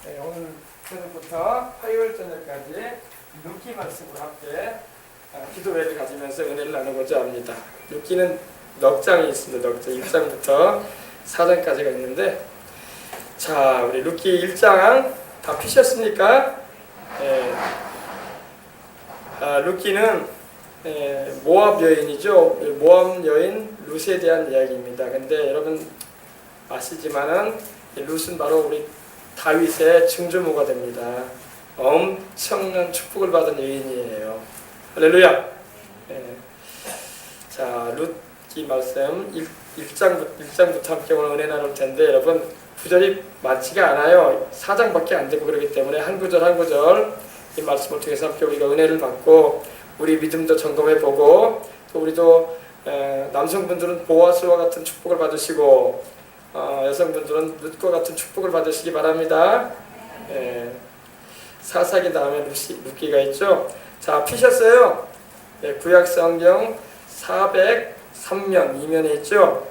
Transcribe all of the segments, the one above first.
네, 오늘 저녁부터 화요일 저녁까지 룻기 말씀으로 함께 기도회를 가지면서 은혜를 나누고자 합니다. 룻기는 넉 장이 있습니다. 넉 장, 1장부터 4장까지가 있는데, 자, 우리 룻기 1장 다 피셨습니까? 룻기는 모압 여인이죠. 모압 여인 룻에 대한 이야기입니다. 근데 여러분 아시지만은 룻은 바로 우리 다윗의 증조모가 됩니다. 엄청난 축복을 받은 여인이에요. 할렐루야. 자, 룻기 말씀 1장부터 함께 오늘 은혜 나눌 텐데, 여러분 구절이 많지가 않아요. 4장밖에 안 되고 그렇기 때문에 한 구절 한 구절 이 말씀을 통해서 함께 우리가 은혜를 받고 우리 믿음도 점검해 보고, 또 우리도 남성분들은 보아스와 같은 축복을 받으시고 여성분들은 룻과 같은 축복을 받으시기 바랍니다. 사사기 다음에 룻기가 있죠. 자, 피셨어요. 구약 성경 403면 2면에 있죠.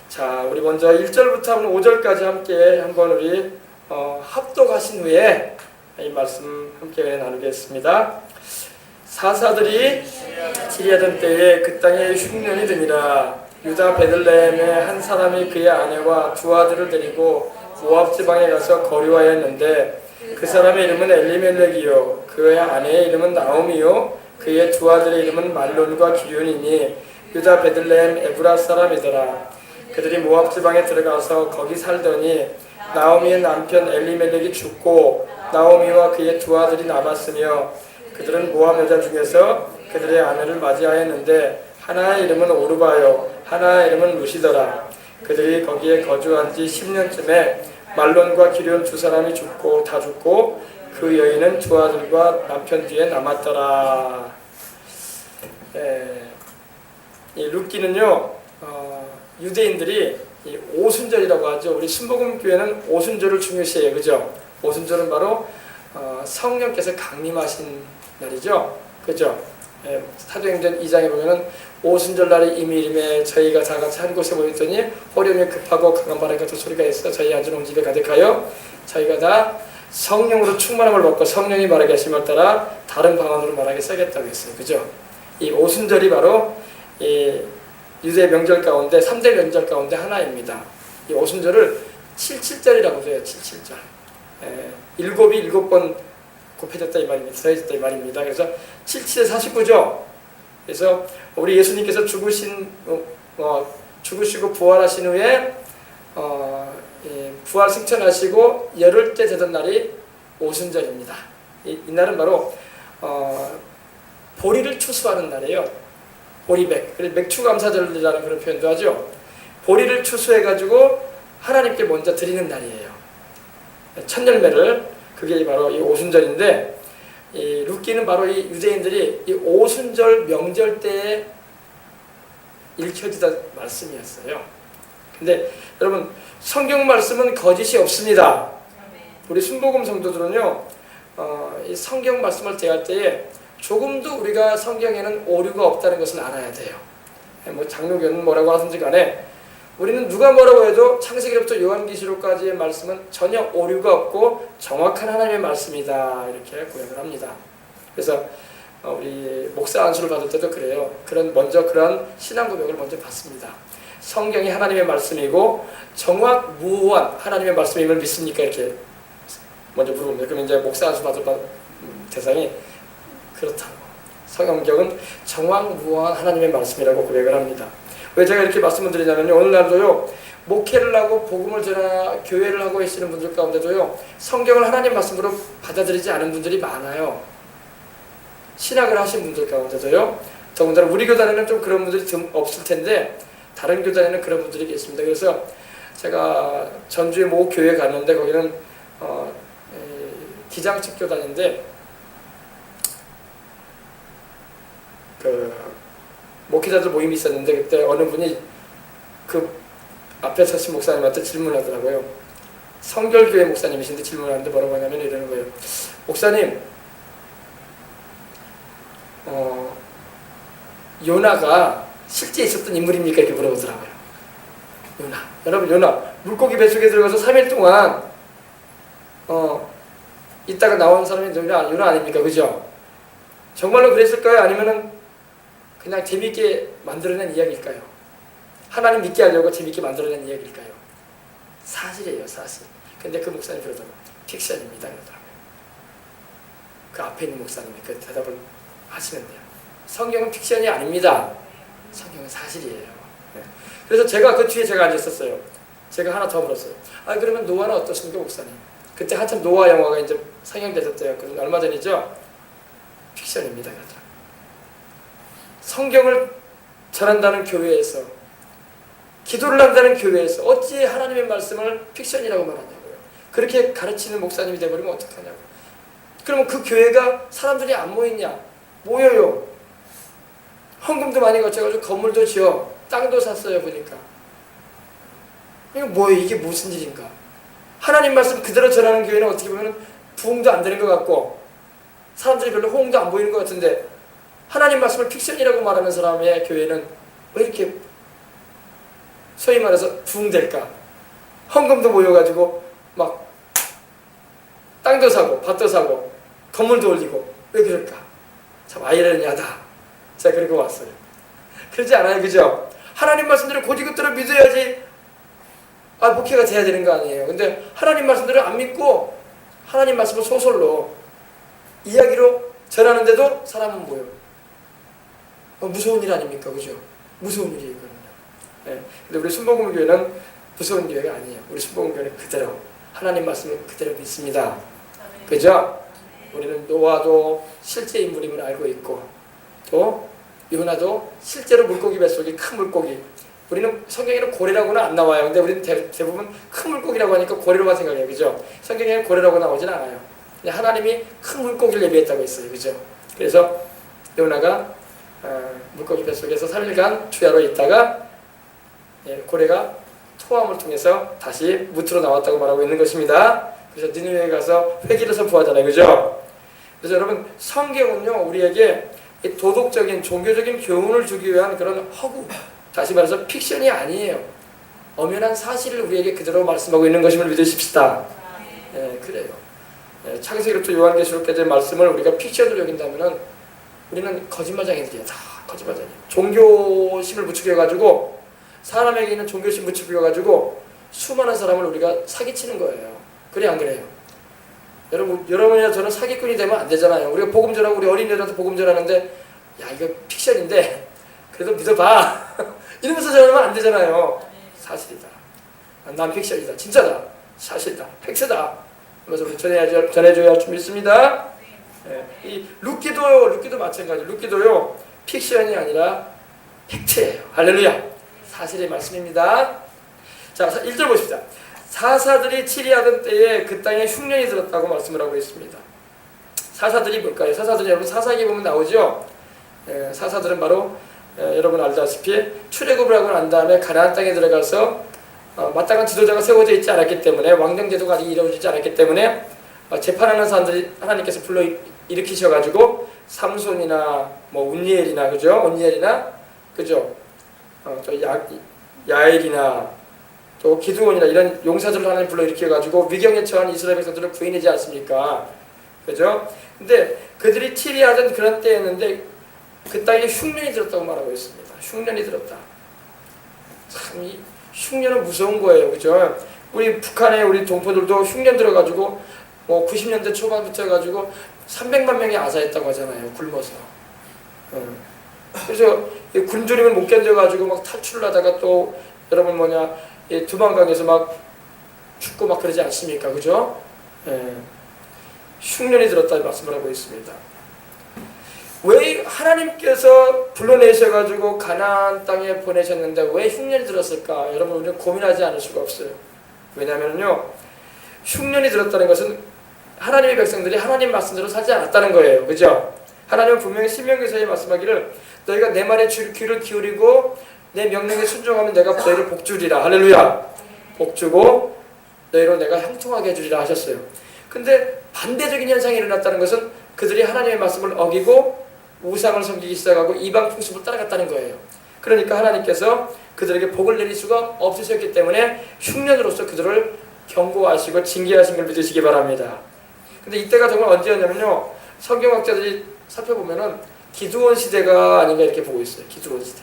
자, 우리 먼저 1절부터 5절까지 함께 한번 우리 합독하신 후에 이 말씀 함께 나누겠습니다. 사사들이 지리하던 때에 그 땅에 흉년이 드니라. 유다 베들레헴의 한 사람이 그의 아내와 두 아들을 데리고 모압 지방에 가서 거류하였는데, 그 사람의 이름은 엘리멜렉이요 그의 아내의 이름은 나오미요 그의 두 아들의 이름은 말론과 기륜이니 유다 베들레헴 에브라 사람이더라. 그들이 모압 지방에 들어가서 거기 살더니 나오미의 남편 엘리멜렉이 죽고 나오미와 그의 두 아들이 남았으며, 그들은 모압 여자 중에서 그들의 아내를 맞이하였는데 하나의 이름은 오르바요 하나의 이름은 룻이더라. 그들이 거기에 거주한 지 10년쯤에 말론과 기륜 두 사람이 죽고 그 여인은 두 아들과 남편 뒤에 남았더라. 이 룻기는요, 유대인들이 이 오순절이라고 하죠. 우리 순복음 교회는 오순절을 중요시해요, 그죠? 오순절은 바로 성령께서 강림하신 날이죠, 그죠? 사도행전 2장에 보면은 오순절 날에 이미림에 저희가 다 같이 한 곳에 모였더니 호령이 급하고 강한 바람 같은 소리가 있어 저희 앉은 집에 가득하여 저희가 다 성령으로 충만함을 받고 성령이 말하게 하심을 따라 다른 방언으로 말하기 시작했다고 했어요, 그죠? 이 오순절이 바로 이 유대 명절 가운데 3대 명절 가운데 하나입니다. 이 오순절을 77절이라고 해요. 77절. 일곱이 7번 곱해졌다 이 말입니다. 더해졌다 이 말입니다. 그래서 77에 49죠. 그래서 우리 예수님께서 죽으시고 부활하신 후에 부활 승천하시고 열흘 때 되던 날이 오순절입니다. 이날은 바로 보리를 추수하는 날이에요. 보리백, 그래서 맥추감사절이라는 그런 표현도 하죠. 보리를 추수해가지고 하나님께 먼저 드리는 날이에요. 첫 열매를, 그게 바로 이 오순절인데, 이 룻기는 바로 이 유대인들이 이 오순절 명절 때에 읽혀지던 말씀이었어요. 근데 여러분, 성경 말씀은 거짓이 없습니다. 우리 순복음 성도들은요, 이 성경 말씀을 대할 때에 조금도 우리가 성경에는 오류가 없다는 것을 알아야 돼요. 뭐 장로교는 뭐라고 하든지 간에 우리는 누가 뭐라고 해도 창세기로부터 요한계시록까지의 말씀은 전혀 오류가 없고 정확한 하나님의 말씀이다, 이렇게 고백을 합니다. 그래서 우리 목사 안수를 받을 때도 그래요. 먼저 그런 신앙 고백을 먼저 받습니다. 성경이 하나님의 말씀이고 정확무한 하나님의 말씀임을 믿습니까? 이렇게 먼저 물어봅니다. 그러면 이제 목사 안수 받을 대상이 그렇다고, 성경은 정확무한 하나님의 말씀이라고 고백을 합니다. 왜 제가 이렇게 말씀을 드리냐면요, 오늘날도요, 목회를 하고 복음을 전하 교회를 하고 계시는 분들 가운데도요, 성경을 하나님 말씀으로 받아들이지 않은 분들이 많아요. 신학을 하신 분들 가운데도요. 더군다나 우리 교단에는 좀 그런 분들이 없을 텐데 다른 교단에는 그런 분들이 계십니다. 그래서 제가 전주에 모 교회에 갔는데 거기는 기장측 교단인데 목회자들 모임이 있었는데, 그때 어느 분이 그 앞에 서신 목사님한테 질문하더라고요. 성결교회 목사님이신데 질문하는데 뭐라고 하냐면 이러는 거예요. 목사님, 요나가 실제 있었던 인물입니까? 이렇게 물어보더라고요. 요나. 여러분, 요나 물고기 뱃속에 들어가서 3일 동안 이따가 나온 사람이 요나 아닙니까? 그죠? 정말로 그랬을까요? 아니면은 그냥 재미있게 만들어낸 이야기일까요? 하나님 믿게 하려고 재미있게 만들어낸 이야기일까요? 사실이에요, 사실. 근데 그 목사님 그러더라고요. 픽션입니다. 그러더라고요. 그 앞에 있는 목사님이 그 대답을 하시면 돼요. 성경은 픽션이 아닙니다. 성경은 사실이에요. 네. 그래서 제가 그 뒤에 제가 앉았었어요. 제가 하나 더 물었어요. 그러면 노아는 어떻습니까, 목사님? 그때 한참 노아 영화가 이제 상영됐었대요. 얼마 전이죠? 픽션입니다. 그러더라고요. 성경을 전한다는 교회에서, 기도를 한다는 교회에서 어찌 하나님의 말씀을 픽션이라고 말하냐고요. 그렇게 가르치는 목사님이 되어버리면 어떡하냐고. 그러면 그 교회가 사람들이 안 모이냐? 모여요. 헌금도 많이 거쳐가지고 건물도 지어 땅도 샀어요. 보니까 이거 뭐예요? 이게 무슨 일인가? 하나님 말씀 그대로 전하는 교회는 어떻게 보면 부흥도 안 되는 것 같고 사람들이 별로 호응도 안 보이는 것 같은데, 하나님 말씀을 픽션이라고 말하는 사람의 교회는 왜 이렇게 소위 말해서 부흥될까? 헌금도 모여가지고 막 땅도 사고 밭도 사고 건물도 올리고, 왜 그럴까? 참 아이러니하다. 제가 그렇게 왔어요. 그러지 않아요, 그죠? 하나님 말씀대로 곧이것대로 믿어야지 목회가 돼야 되는 거 아니에요. 근데 하나님 말씀대로 안 믿고 하나님 말씀을 소설로 이야기로 전하는데도 사람은 뭐예요? 무서운 일 아닙니까, 그죠? 무서운 일이에요, 그거는요. 네. 근데 우리 순복음교회는 무서운 교회가 아니에요. 우리 순복음교회는 그대로 하나님 말씀을 그대로 믿습니다. 그죠? 우리는 노아도 실제 인물임을 알고 있고, 또 요나도 실제로 물고기 뱃속에 큰 물고기, 우리는 성경에는 고래라고는 안 나와요. 근데 우리는 대부분 큰 물고기라고 하니까 고래로만 생각해요. 그죠? 성경에는 고래라고 나오진 않아요. 그냥 하나님이 큰 물고기를 예비했다고 했어요. 그죠? 그래서 요나가 물고기 뱃속에서 3일간 주야로 있다가 고래가 토함을 통해서 다시 무트로 나왔다고 말하고 있는 것입니다. 그래서 니느웨에 가서 회개해서 부하잖아요. 그죠? 그래서 여러분, 성경은요 우리에게 도덕적인 종교적인 교훈을 주기 위한 그런 허구, 다시 말해서 픽션이 아니에요. 엄연한 사실을 우리에게 그대로 말씀하고 있는 것임을 믿으십시다. 그래요. 창세기부터 요한계시록까지의 말씀을 우리가 픽션으로 여긴다면은 우리는 거짓말쟁이들이야. 다 거짓말쟁이. 종교심을 부추겨가지고, 사람에게 있는 종교심 부추겨가지고 수많은 사람을 우리가 사기치는 거예요. 그래 안 그래요? 여러분이나 저는 사기꾼이 되면 안 되잖아요. 우리가 복음 전하고 우리 어린이들한테 복음 전하는데, 야 이거 픽션인데 그래도 믿어봐 이러면서 전하면 안 되잖아요. 사실이다. 난 픽션이다. 진짜다. 사실이다. 팩트다. 그래서 우리 전해줘야 할 줄 믿습니다. 이 룻기도 마찬가지. 룻기도요 픽션이 아니라 팩트예요. 할렐루야. 사실의 말씀입니다. 자, 1절 보십시다. 사사들이 치리하던 때에 그 땅에 흉년이 들었다고 말씀을 하고 있습니다. 사사들이 뭘까요? 사사들이 여러분 사사기에 보면 나오죠. 사사들은 바로 여러분 알다시피 출애굽을 하고 난 다음에 가나안 땅에 들어가서 마땅한 지도자가 세워져 있지 않았기 때문에, 왕정 제도가 아직 이루어지지 않았기 때문에 재판하는 사람들이 하나님께서 불러 일으키셔가지고 삼손이나 뭐 운니엘이나, 그죠? 온니엘이나, 그죠? 또 야엘이나 또 기드온이나 이런 용사들을 하나님 불러 일으켜가지고 위경에 처한 이스라엘 백성들을 구해내지 않습니까? 그죠? 근데 그들이 치리하던 그런 때였는데 그 땅에 흉년이 들었다고 말하고 있습니다. 흉년이 들었다. 참 이 흉년은 무서운 거예요. 그죠? 우리 북한의 우리 동포들도 흉년 들어가지고 뭐 90년대 초반부터 해가지고 300만 명이 아사했다고 하잖아요. 굶어서. 그래서 굶주림을 못 견뎌가지고 막 탈출을 하다가 또 여러분 두만강에서 막 죽고 막 그러지 않습니까? 그죠? 흉년이 들었다 말씀을 하고 있습니다. 왜 하나님께서 불러내셔가지고 가나안 땅에 보내셨는데 왜 흉년이 들었을까? 여러분 우리는 고민하지 않을 수가 없어요. 왜냐하면요, 흉년이 들었다는 것은 하나님의 백성들이 하나님 말씀대로 살지 않았다는 거예요. 그죠? 하나님은 분명히 신명기서에 말씀하기를 너희가 내 말에 귀를 기울이고 내 명령에 순종하면 내가 너희를 복주리라. 할렐루야. 복주고 너희로 내가 형통하게 해주리라 하셨어요. 근데 반대적인 현상이 일어났다는 것은 그들이 하나님의 말씀을 어기고 우상을 섬기기 시작하고 이방 풍습을 따라갔다는 거예요. 그러니까 하나님께서 그들에게 복을 내릴 수가 없으셨기 때문에 흉년으로서 그들을 경고하시고 징계하신 걸 믿으시기 바랍니다. 근데 이때가 정말 언제였냐면요, 성경학자들이 살펴보면은 기드온 시대가 아닌가 이렇게 보고 있어요. 기드온 시대,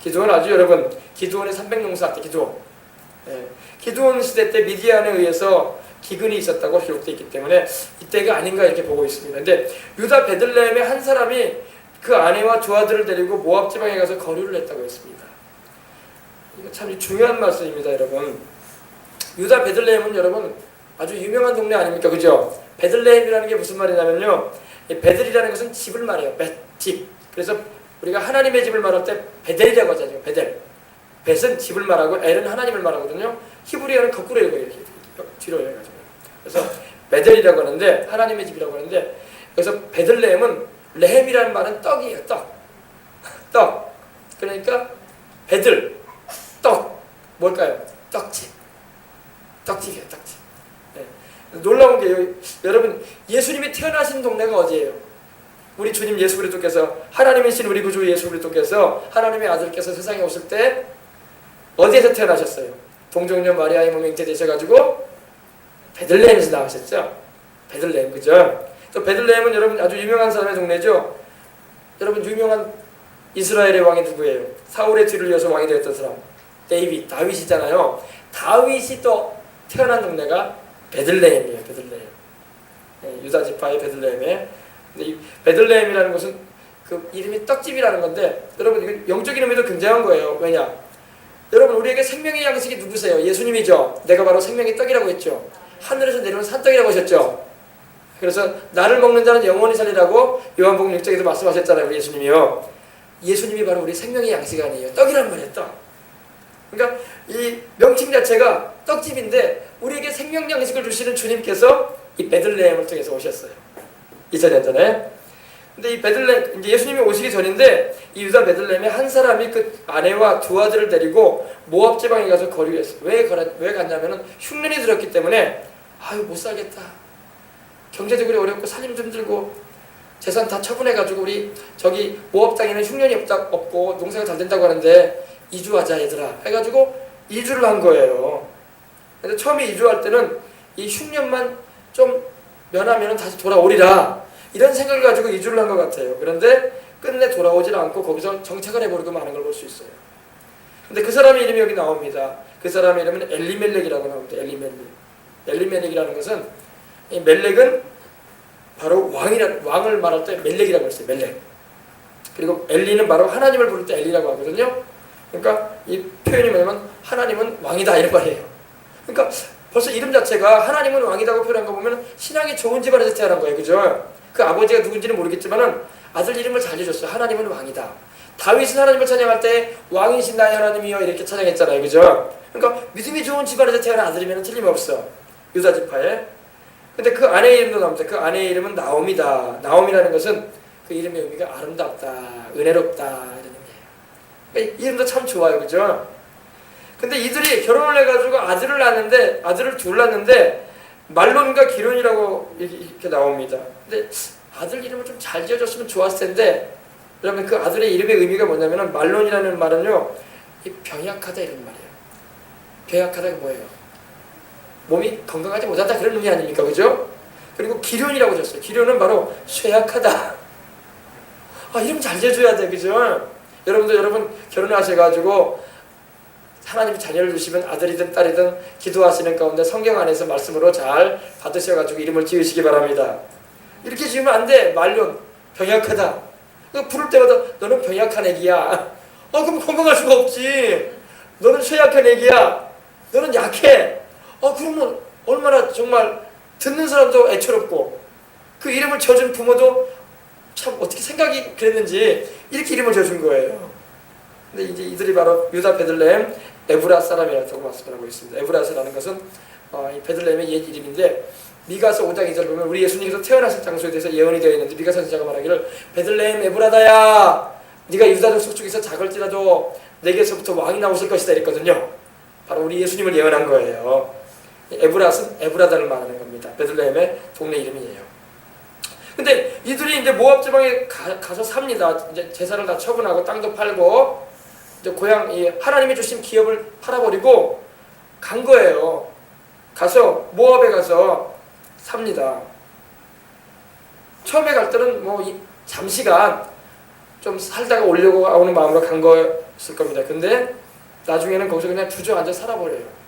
기드온 아주 여러분, 기드온의 300용사 때 기드온. 예, 기드온 시대 때 미디안에 의해서 기근이 있었다고 기록되어 있기 때문에 이때가 아닌가 이렇게 보고 있습니다. 근데 유다 베들레헴의 한 사람이 그 아내와 두 아들을 데리고 모압 지방에 가서 거류를 했다고 했습니다. 이거 참 중요한 말씀입니다, 여러분. 유다 베들레헴은 여러분 아주 유명한 동네 아닙니까, 그죠? 베들레헴이라는 게 무슨 말이냐면요, 베들이라는 것은 집을 말해요. 집. 그래서 우리가 하나님의 집을 말할 때 베델이라고 하잖아요. 베델. 벳은 집을 말하고 엘은 하나님을 말하거든요. 히브리어는 거꾸로 읽어요. 이렇게 뒤로 해가지고. 그래서 베델이라고 하는데 하나님의 집이라고 하는데, 그래서 베들레헴은 레헴이라는 말은 떡이에요. 떡. 그러니까 베들, 떡. 뭘까요? 떡집. 떡집이에요. 떡집. 네. 놀라운 게 여러분, 예수님이 태어나신 동네가 어디예요? 우리 주님 예수 그리스도께서, 하나님이신 우리 구주 예수 그리스도께서, 하나님의 아들께서 세상에 오실 때 어디에서 태어나셨어요? 동정녀 마리아의 몸에 잉태되셔가지고 베들레헴에서 나오셨죠. 베들레헴, 그죠? 또 베들레헴은 여러분 아주 유명한 사람의 동네죠. 여러분, 유명한 이스라엘의 왕이 누구예요? 사울의 뒤를 이어서 왕이 되었던 사람, 다윗이잖아요. 다윗이 또 태어난 동네가 베들레헴이에요. 베들레헴. 네, 유다 지파의 베들레헴에. 근데 이 베들레헴이라는 것은 그 이름이 떡집이라는 건데, 여러분 이거 영적인 의미도 굉장한 거예요. 왜냐? 여러분, 우리에게 생명의 양식이 누구세요? 예수님이죠. 내가 바로 생명의 떡이라고 했죠. 하늘에서 내려온 산떡이라고 하셨죠. 그래서 나를 먹는 자는 영원히 살리라고 요한복음 6장에서 말씀하셨잖아요. 예수님이요. 예수님이 바로 우리 생명의 양식 아니에요. 떡이란 말이에요. 떡. 그러니까 이 명칭 자체가 떡집인데, 우리에게 생명 양식을 주시는 주님께서 이 베들레헴을 통해서 오셨어요. 2000년 전에. 근데 이 베들레헴, 이제 예수님이 오시기 전인데, 이 유다 베들레헴에 한 사람이 그 아내와 두 아들을 데리고 모압 지방에 가서 거류했어요. 왜 갔냐면은 흉년이 들었기 때문에, 아유 못 살겠다. 경제적으로 어렵고 살림도 힘들고 재산 다 처분해가지고 우리 저기 모압 땅에는 흉년이 없고 농사가 잘 된다고 하는데 이주하자 얘들아 해가지고 이주를 한 거예요. 근데 처음에 이주할 때는 이 흉년만 좀 면하면 다시 돌아오리라 이런 생각을 가지고 이주를 한 것 같아요. 그런데 끝내 돌아오질 않고 거기서 정착을 해버리고 마는 걸 볼 수 있어요. 근데 그 사람의 이름이 여기 나옵니다. 그 사람의 이름은 엘리멜렉이라고 나옵니다. 엘리멜렉이라는 것은, 이 멜렉은 바로 왕을 말할 때 멜렉이라고 했어요. 멜렉. 그리고 엘리는 바로 하나님을 부를 때 엘리라고 하거든요. 그러니까 이 표현이 뭐냐면 하나님은 왕이다 이런 말이에요. 그러니까 벌써 이름 자체가 하나님은 왕이다고 표현한 거 보면 신앙이 좋은 집안에서 태어난 거예요. 그죠? 그 아버지가 누군지는 모르겠지만은 아들 이름을 잘 지어줬어요. 하나님은 왕이다. 다윗은 하나님을 찬양할 때 왕이신 나의 하나님이여 이렇게 찬양했잖아요. 그죠? 그러니까 믿음이 좋은 집안에서 태어난 아들이면 틀림없어. 유다 지파에. 근데 그 아내의 이름도 나옵니다. 그 아내의 이름은 나옴이다. 나옴이라는 것은 그 이름의 의미가 아름답다, 은혜롭다 이런 의미예요. 그러니까 이름도 참 좋아요. 그죠? 근데 이들이 결혼을 해가지고 아들을 낳았는데, 아들을 둘 낳았는데 말론과 기론이라고 이렇게 나옵니다. 근데 아들 이름을 좀 잘 지어줬으면 좋았을 텐데, 여러분 그 아들의 이름의 의미가 뭐냐면, 말론이라는 말은요, 이 병약하다 이런 말이에요. 병약하다가 뭐예요? 몸이 건강하지 못하다 그런 의미 아닙니까? 그죠? 그리고 기련이라고 줬어요. 기련은 바로 쇠약하다. 아, 이름 잘 지어줘야 돼. 그죠? 여러분도 여러분 결혼하셔가지고 하나님이 자녀를 주시면 아들이든 딸이든 기도하시는 가운데 성경 안에서 말씀으로 잘 받으셔가지고 이름을 지으시기 바랍니다. 이렇게 지으면 안 돼. 말론, 병약하다. 부를 때마다 너는 병약한 애기야. 그럼 건강할 수가 없지. 너는 쇠약한 애기야. 너는 약해. 그러면 얼마나 정말 듣는 사람도 애처롭고, 그 이름을 지어준 부모도 참 어떻게 생각이 그랬는지 이렇게 이름을 지어준 거예요. 근데 이제 이들이 바로 유다 베들레헴 에브라 사람이라고 말씀하고 있습니다. 에브라스라는 것은 이 베들레헴의 옛 이름인데, 미가서 5장 2절 보면 우리 예수님께서 태어나실 장소에 대해서 예언이 되어 있는데, 미가 선지자가 말하기를 베들레헴 에브라다야, 네가 유다 족속 중에서 작을지라도 내게서부터 왕이 나오실 것이다 이랬거든요. 바로 우리 예수님을 예언한 거예요. 에브라스는 에브라다를 말하는 겁니다. 베들레헴의 동네 이름이에요. 근데 이들이 이제 모압 지방에 가서 삽니다. 이제 재산을 다 처분하고 땅도 팔고 이제 고향 이 하나님이 주신 기업을 팔아버리고 간 거예요. 가서 모압에 가서 삽니다. 처음에 갈 때는 뭐 잠시간 좀 살다가 오려고 오는 마음으로 간 거였을 겁니다. 근데 나중에는 거기서 그냥 주저앉아 살아버려요.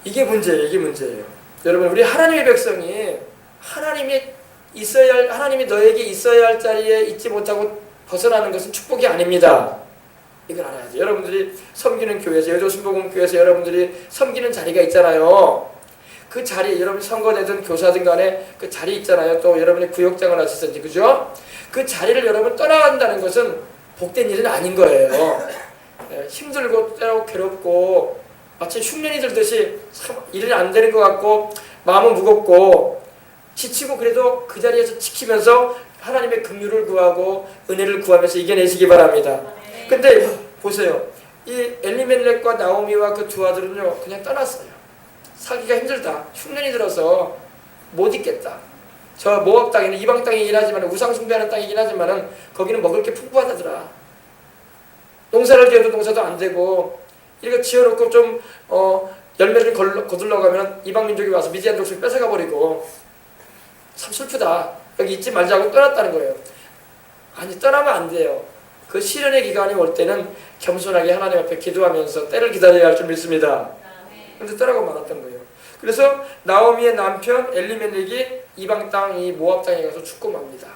이게 문제예요. 여러분, 우리 하나님의 백성이 하나님이 너에게 있어야 할 자리에 있지 못하고 벗어나는 것은 축복이 아닙니다. 이걸 알아야죠. 여러분들이 섬기는 교회에서, 여조순복음교회에서 여러분들이 섬기는 자리가 있잖아요. 그 자리, 여러분 선거되든 교사든 간에 그 자리 있잖아요. 또 여러분이 구역장을 하시든지, 그죠? 그 자리를 여러분 떠나간다는 것은 복된 일은 아닌 거예요. 힘들고 때로 괴롭고 마치 흉년이 들듯이 참 일은 안 되는 것 같고 마음은 무겁고 지치고, 그래도 그 자리에서 지키면서 하나님의 긍휼을 구하고 은혜를 구하면서 이겨내시기 바랍니다. 근데 보세요. 이 엘리멜렉과 나오미와 그 두 아들은요, 그냥 떠났어요. 살기가 힘들다. 흉년이 들어서 못 있겠다. 저 모압 땅에는 이방 땅이긴 하지만, 우상 숭배하는 땅이긴 하지만은 거기는 먹을 게 풍부하다더라. 농사를 지어도 농사도 안 되고, 이거 지어놓고 좀 열매를 거둘러 가면 이방 민족이 와서 미디안 족속이 뺏어가 버리고, 참 슬프다. 여기 있지 말자고 떠났다는 거예요. 아니, 떠나면 안 돼요. 그 시련의 기간이 올 때는 겸손하게 하나님 앞에 기도하면서 때를 기다려야 할 줄 믿습니다. 그런데 떠나고 말았던 거예요. 그래서 나오미의 남편 엘리멜렉이 이방 땅, 이 모압 땅에 가서 죽고 맙니다.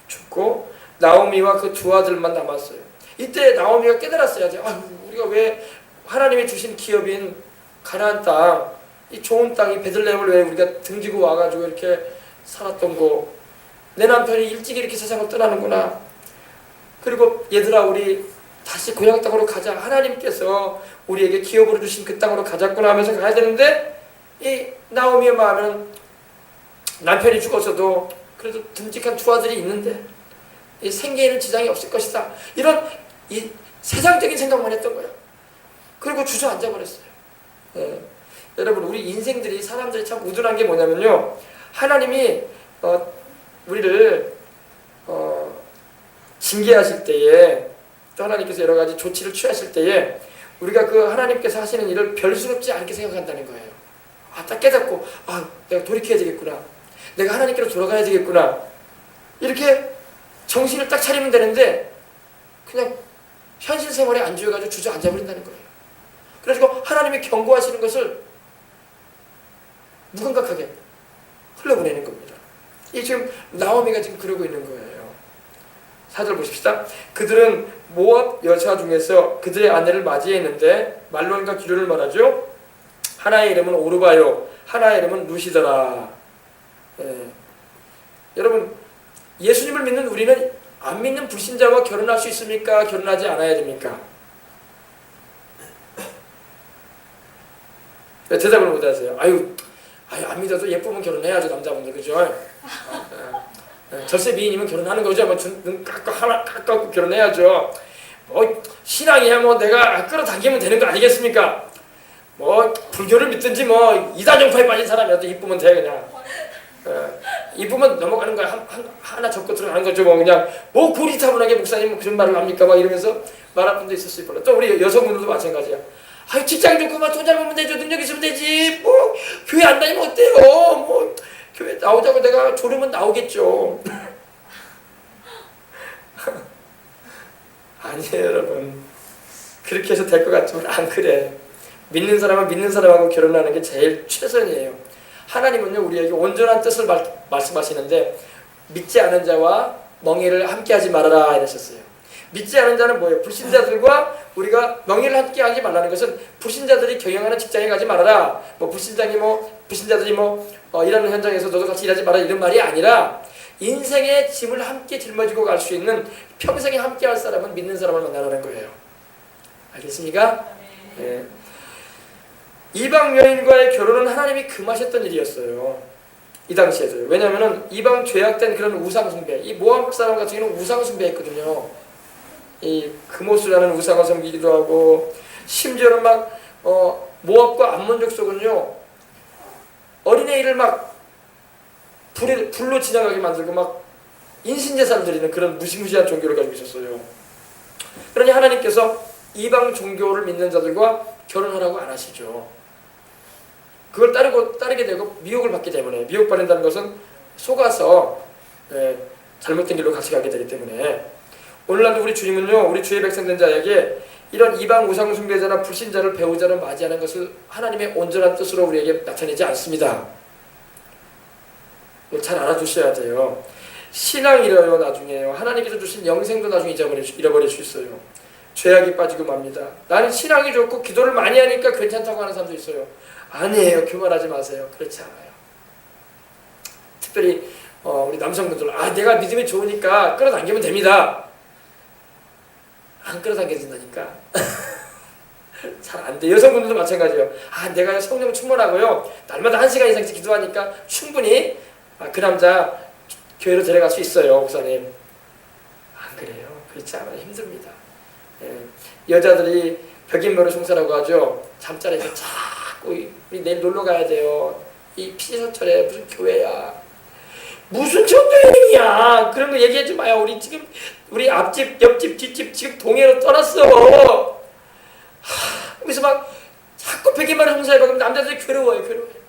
죽고 나오미와 그 두 아들만 남았어요. 이때 나오미가 깨달았어야지. 우리가 왜 하나님이 주신 기업인 가나안 땅, 이 좋은 땅, 이 베들레헴을 왜 우리가 등지고 와가지고 이렇게 살았던 거, 내 남편이 일찍 이렇게 세상을 떠나는구나. 그리고 얘들아, 우리 다시 고향 땅으로 가자. 하나님께서 우리에게 기업으로 주신 그 땅으로 가자꾸나 하면서 가야 되는데, 이 나오미의 마음에는 남편이 죽었어도 그래도 듬직한 두 아들이 있는데 이 생계에는 지장이 없을 것이다. 이런 이 세상적인 생각만 했던 거예요. 그리고 주저앉아 버렸어요. 여러분, 우리 인생들이, 사람들이 참 우둔한 게 뭐냐면요, 하나님이 우리를 징계하실 때에, 또 하나님께서 여러 가지 조치를 취하실 때에 우리가 그 하나님께서 하시는 일을 별스럽지 않게 생각한다는 거예요. 딱 깨닫고, 내가 돌이켜야 되겠구나, 내가 하나님께로 돌아가야 되겠구나, 이렇게 정신을 딱 차리면 되는데 그냥 현실 생활에 안주해가지고 주저앉아버린다는 거예요. 그래가지고 하나님이 경고하시는 것을 무감각하게 흘러보내는 겁니다. 이 지금 나오미가 지금 그러고 있는 거예요. 4절 보십시다. 그들은 모압 여자 중에서 그들의 아내를 맞이했는데 말론과 기류를 말하죠. 하나의 이름은 오르바요, 하나의 이름은 루시더라. 여러분, 예수님을 믿는 우리는 안 믿는 불신자와 결혼할 수 있습니까? 결혼하지 않아야 됩니까? 대답을 못 하세요. 안 믿어도 예쁘면 결혼해야죠, 남자분들, 그죠? 절세 미인이면 결혼하는 거죠. 눈 깎고 결혼해야죠. 신앙이야 내가 끌어당기면 되는 거 아니겠습니까? 불교를 믿든지 이단종파에 빠진 사람이라도 이쁘면 돼, 그냥. 이쁘면 넘어가는 거야. 하나 접고 들어가는 거죠. 그냥 고리타분하게 목사님 그런 말을 합니까? 이러면서 말할 분도 있을 수 있고, 또 우리 여성분들도 마찬가지야. 직장 좋고만 돈 잘 벌면 되죠. 능력 있으면 되지. 교회 안 다니면 어때요? 교회 나오자고 내가 조르면 나오겠죠. 아니에요, 여러분. 그렇게 해서 될 것 같지만 안 그래. 믿는 사람은 믿는 사람하고 결혼하는 게 제일 최선이에요. 하나님은요, 우리에게 온전한 뜻을 말씀하시는데 믿지 않은 자와 멍에를 함께하지 말아라 이러셨어요. 믿지 않은 자는 뭐예요? 불신자들과 우리가 멍에를 함께하지 말라는 것은 불신자들이 경영하는 직장에 가지 말아라. 불신자들이 일하는 현장에서 너도 같이 일하지 마라, 이런 말이 아니라 인생의 짐을 함께 짊어지고 갈 수 있는, 평생에 함께할 사람은 믿는 사람을 만나라는 거예요. 알겠습니까? 네. 이방 여인과의 결혼은 하나님이 금하셨던 일이었어요. 이 당시에도요. 왜냐하면 이방 죄악된 그런 우상숭배, 이 모압 사람 같은 경우는 우상숭배했거든요. 이 금오스라는 우상을 섬기기도 하고, 심지어는 모압과 암몬 족속은요, 어린애를 불로 지나가게 만들고 인신제사를 드리는 그런 무시무시한 종교를 가지고 있었어요. 그러니 하나님께서 이방 종교를 믿는 자들과 결혼하라고 안 하시죠. 그걸 따르게 되고 미혹을 받기 때문에, 미혹받는다는 것은 속아서 잘못된 길로 같이 가게 되기 때문에, 오늘날도 우리 주님은요, 우리 주의 백성된 자에게 이런 이방 우상 숭배자나 불신자를 배우자로 맞이하는 것을 하나님의 온전한 뜻으로 우리에게 나타내지 않습니다. 잘 알아두셔야 돼요. 신앙이래요, 나중에요. 하나님께서 주신 영생도 나중에 잃어버릴 수 있어요. 죄악이 빠지고 맙니다. 나는 신앙이 좋고 기도를 많이 하니까 괜찮다고 하는 사람도 있어요. 아니에요. 교만하지 마세요. 그렇지 않아요. 특별히 우리 남성분들, 내가 믿음이 좋으니까 끌어당기면 됩니다. 안 끌어당겨진다니까. 잘 안 돼. 여성분들도 마찬가지예요. 내가 성령 충만하고요, 날마다 1시간 이상씩 기도하니까 충분히 그 남자 교회로 데려갈 수 있어요, 목사님. 안 그래요. 그렇지 않아요. 힘듭니다. 여자들이 벽인모를 송사라고 하죠. 잠자리에서 자꾸 우리 내일 놀러 가야 돼요. 이 피서철에 무슨 교회야, 무슨 전도여행이야, 그런 거 얘기하지 마요. 우리 지금 우리 앞집, 옆집, 뒷집 지금 동해로 떠났어. 그래서 막 자꾸 벽인모를 송사해봐. 그럼 남자들이 괴로워요.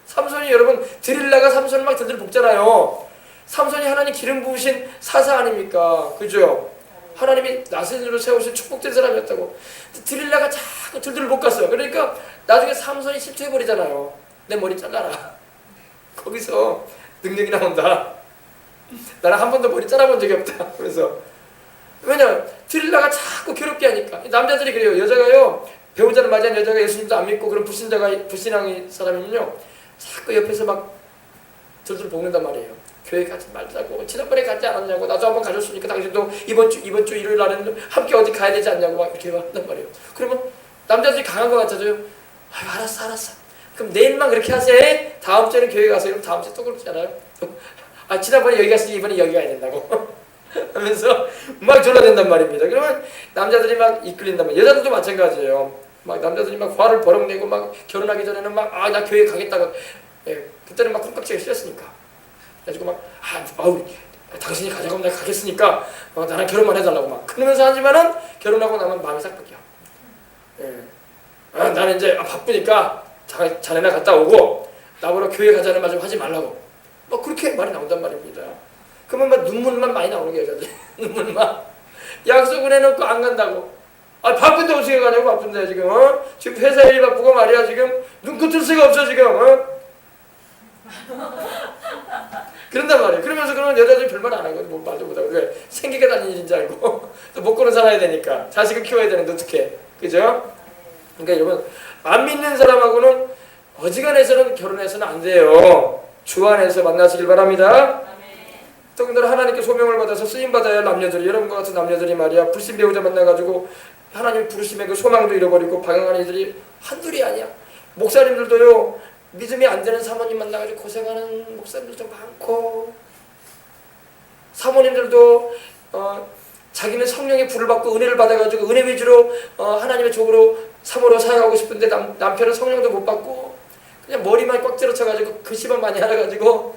삼손이, 여러분, 드릴라가 삼손을 막 들들 볶잖아요. 삼손이 하나님 기름 부으신 사사 아닙니까? 그죠? 하나님이 나세인으로 세우신 축복된 사람이었다고. 드릴라가 자꾸 들들 볶았어요. 그러니까 나중에 삼손이 실토해버리잖아요. 내 머리 잘라라. 거기서 능력이 나온다. 나는 한 번도 머리 잘라본 적이 없다. 그래서 왜냐면 드릴라가 자꾸 괴롭게 하니까. 남자들이 그래요. 여자가요, 배우자를 맞이한 여자가 예수님도 안 믿고 그런 불신앙의 사람이면요, 자꾸 옆에서 막 들들 볶는단 말이에요. 교회 가지 말자고, 지난번에 가지 않았냐고, 나도 한번 가졌으니까 당신도 이번 주 일요일 날에는 함께 어디 가야 되지 않냐고 막 이렇게 한단 말이에요. 그러면 남자들이 강한 것 같아져요. 알았어. 그럼 내일만 그렇게 하세요. 다음 주에는 교회 가세요. 그럼 다음 주에 또 그렇지 않아요? 지난번에 여기 갔으니 이번에 여기 가야 된다고 하면서 막 졸라댄단 말입니다. 그러면 남자들이 막 이끌린단 말이에요. 여자들도 마찬가지예요. 막 남자들이 막 화를 버럭내고 막 결혼하기 전에는 막 나 교회 가겠다고. 그때는 막 콩깍지가 씌었으니까. 그래가지고 막 당신이 가자고 하면 내가 가겠으니까 나랑 결혼만 해달라고 막 그러면서 하지만은 결혼하고 나면 마음이 싹 바뀌어. 나는 이제 바쁘니까 자네나 갔다 오고 나보러 교회 가자는 말 좀 하지 말라고. 막 그렇게 말이 나온단 말입니다. 그러면 막 눈물만 많이 나오는 게 여자들. 눈물만. 약속을 해놓고 안 간다고. 바쁜데 어떻게 가냐고. 바쁜데 지금 지금 회사 일 바쁘고 말이야. 지금 눈코 뜰 새가 없어 지금. 그런단 말이에요. 그러면서 그러면 여자들이 별말 안 하거든. 뭐 말도 못하고. 왜? 생기게 다니는 일인 줄 알고. 또 먹고는 살아야 되니까. 자식을 키워야 되는데 어떡해. 그죠? 그러니까 여러분, 안 믿는 사람하고는 어지간해서는 결혼해서는 안 돼요. 주 안에서 만나시길 바랍니다. 더군다나 하나님께 소명을 받아서 쓰임받아야 할 남녀들이, 여러분과 같은 남녀들이 말이야, 불신 배우자 만나가지고 하나님 부르심의 그 소망도 잃어버리고 방황하는 이들이 한둘이 아니야. 목사님들도요, 믿음이 안 되는 사모님 만나가지고 고생하는 목사님들도 많고, 사모님들도 자기는 성령의 불을 받고 은혜를 받아가지고 은혜 위주로 하나님의 족으로 사모로 사용하고 싶은데 남편은 성령도 못 받고 그냥 머리만 꽉 들어쳐가지고 글씨만 많이 알아가지고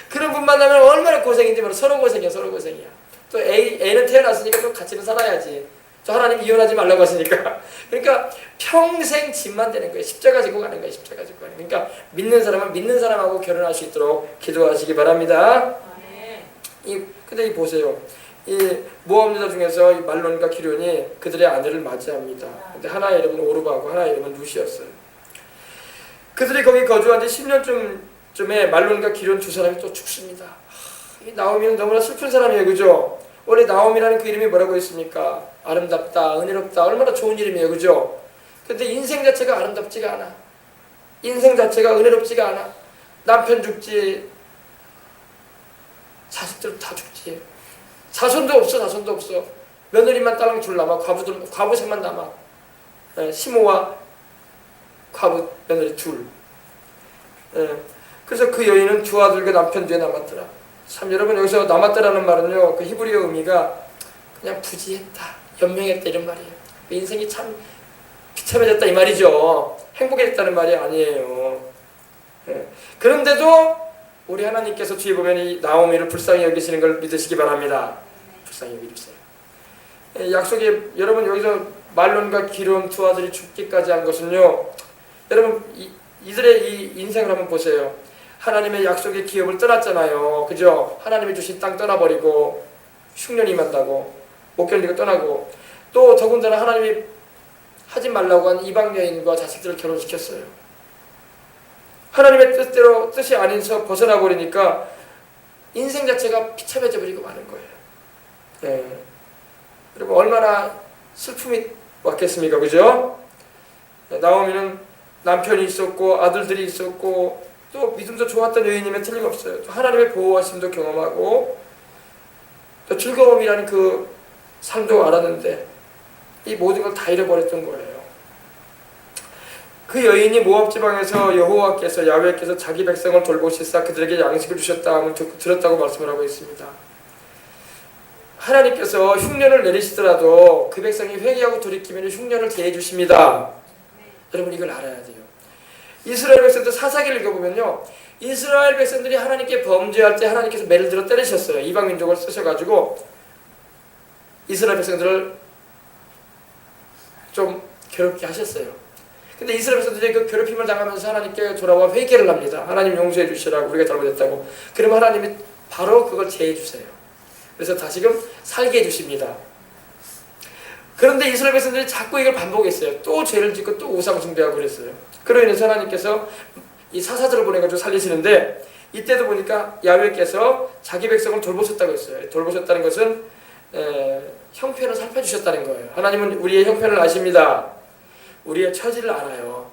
그런 분 만나면 얼마나 고생인지 모르. 서로 고생이야. 또 애는 태어났으니까 또 같이는 살아야지. 저 하나님 이혼하지 말라고 하시니까. 그러니까 평생 짐만 되는 거예요. 십자가 지고 가는 거예요. 십자가 지고 가는 거예요. 그러니까 믿는 사람은 믿는 사람하고 결혼할 수 있도록 기도하시기 바랍니다. 근데 보세요. 이 모압 여자 중에서 말론과 기련이 그들의 아내를 맞이합니다. 근데 하나의 이름은 오르바고 하나의 이름은 루시였어요. 그들이 거기 거주한 지 10년쯤에 말론과 기련 두 사람이 또 죽습니다. 이 나오미는 너무나 슬픈 사람이에요. 그죠? 원래 나오미라는 그 이름이 뭐라고 했습니까? 아름답다, 은혜롭다, 얼마나 좋은 이름이에요. 그죠? 근데 인생 자체가 아름답지가 않아. 인생 자체가 은혜롭지가 않아. 남편 죽지, 자식들 다 죽지, 자손도 없어. 며느리만 딸랑 둘 남아. 과부생만 남아. 시모와 과부 며느리 둘. 그래서 그 여인은 두 아들과 남편 뒤에 남았더라. 참 여러분, 여기서 남았더라는 말은요, 그 히브리어 의미가 그냥 부지했다, 연명했다 이런 말이에요. 인생이 참 비참해졌다 이 말이죠. 행복해졌다는 말이 아니에요. 그런데도 우리 하나님께서 뒤에 보면 이 나오미를 불쌍히 여기시는 걸 믿으시기 바랍니다. 불쌍히 여기주세요. 약속이, 여러분 여기서 말론과 기르온 두 아들이 죽기까지 한 것은요, 여러분 이들의 이 인생을 한번 보세요. 하나님의 약속의 기업을 떠났잖아요. 그죠? 하나님이 주신 땅 떠나버리고 흉년이 임한다고 못 견디고 떠나고, 또 더군다나 하나님이 하지 말라고 한 이방 여인과 자식들을 결혼시켰어요. 하나님의 뜻이 아닌서 벗어나 버리니까 인생 자체가 비참해져 버리고 마는 거예요. 네. 여러분 얼마나 슬픔이 왔겠습니까? 그죠? 나오미는 남편이 있었고 아들들이 있었고 또 믿음도 좋았던 여인이면 틀림없어요. 또 하나님의 보호하심도 경험하고 또 즐거움이라는 그 삶도 알았는데 이 모든 걸 다 잃어버렸던 거예요. 그 여인이 모압 지방에서 여호와께서 야훼께서 자기 백성을 돌보시사 그들에게 양식을 주셨다 하면 들었다고 말씀을 하고 있습니다. 하나님께서 흉년을 내리시더라도 그 백성이 회개하고 돌이키면 흉년을 대해 주십니다. 여러분 이걸 알아야 돼요. 이스라엘 백성들 사사기를 읽어보면요, 이스라엘 백성들이 하나님께 범죄할 때 하나님께서 매를 들어 때리셨어요. 이방 민족을 쓰셔가지고 이스라엘 백성들을 좀 괴롭게 하셨어요. 근데 이스라엘 백성들이 그 괴롭힘을 당하면서 하나님께 돌아와 회개를 합니다. 하나님 용서해 주시라고, 우리가 잘못했다고. 그러면 하나님이 바로 그걸 제해 주세요. 그래서 다시금 살게 해주십니다. 그런데 이스라엘 백성들이 자꾸 이걸 반복했어요. 또 죄를 짓고 또 우상 숭배하고 그랬어요. 그로 인해서 하나님께서 이 사사들을 보내가지고 살리시는데, 이때도 보니까 야훼께서 자기 백성을 돌보셨다고 했어요. 돌보셨다는 것은 형편을 살펴주셨다는 거예요. 하나님은 우리의 형편을 아십니다. 우리의 처지를 알아요.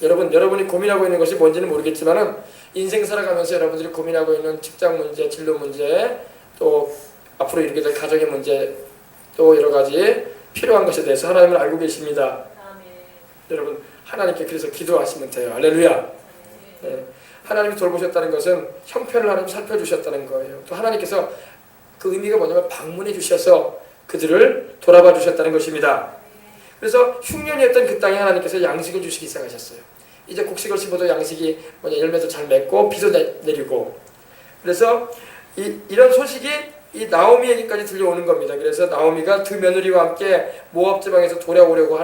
여러분이 고민하고 있는 것이 뭔지는 모르겠지만은 인생 살아가면서 여러분들이 고민하고 있는 직장 문제, 진로 문제, 또 앞으로 이루게 될 가정의 문제, 또 여러 가지 필요한 것에 대해서 하나님은 알고 계십니다. 아멘. 여러분 하나님께 그래서 기도하시면 돼요. 할렐루야. 네. 하나님이 돌보셨다는 것은 형편을 하나님 살펴주셨다는 거예요. 또 하나님께서 그 의미가 뭐냐면 방문해 주셔서 그들을 돌아봐 주셨다는 것입니다. 그래서 흉년이었던 그 땅에 하나님께서 양식을 주시기 시작하셨어요. 이제 곡식을 심어도 양식이 열매도 잘 맺고 비도 내리고, 그래서 이런 소식이 이 나오미에게까지 들려오는 겁니다. 그래서 나오미가 두 며느리와 함께 모압 지방에서 돌아오려고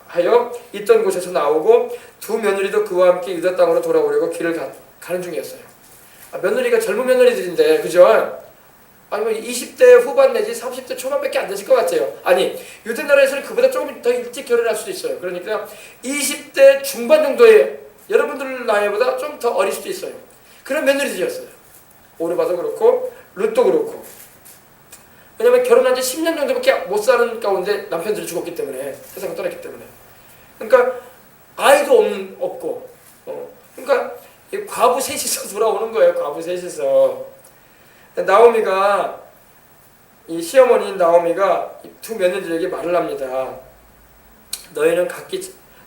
하여 있던 곳에서 나오고, 두 며느리도 그와 함께 유다 땅으로 돌아오려고 길을 가는 중이었어요. 며느리가 젊은 며느리들인데, 그죠? 아니면 20대 후반 내지 30대 초반밖에 안 되실 것 같아요. 아니, 유대 나라에서는 그보다 조금 더 일찍 결혼할 수도 있어요. 그러니까 20대 중반 정도의 여러분들 나이보다 좀 더 어릴 수도 있어요. 그런 며느리들이었어요. 오르바도 그렇고 룻도 그렇고. 왜냐면 결혼한 지 10년 정도밖에 못 사는 가운데 남편들이 죽었기 때문에, 세상을 떠났기 때문에. 그러니까 아이도 없고, 그러니까 과부 셋이서 돌아오는 거예요. 과부 셋이서. 나오미가, 이 시어머니인 나오미가 두 며느리들에게 말을 합니다. 너희는 각기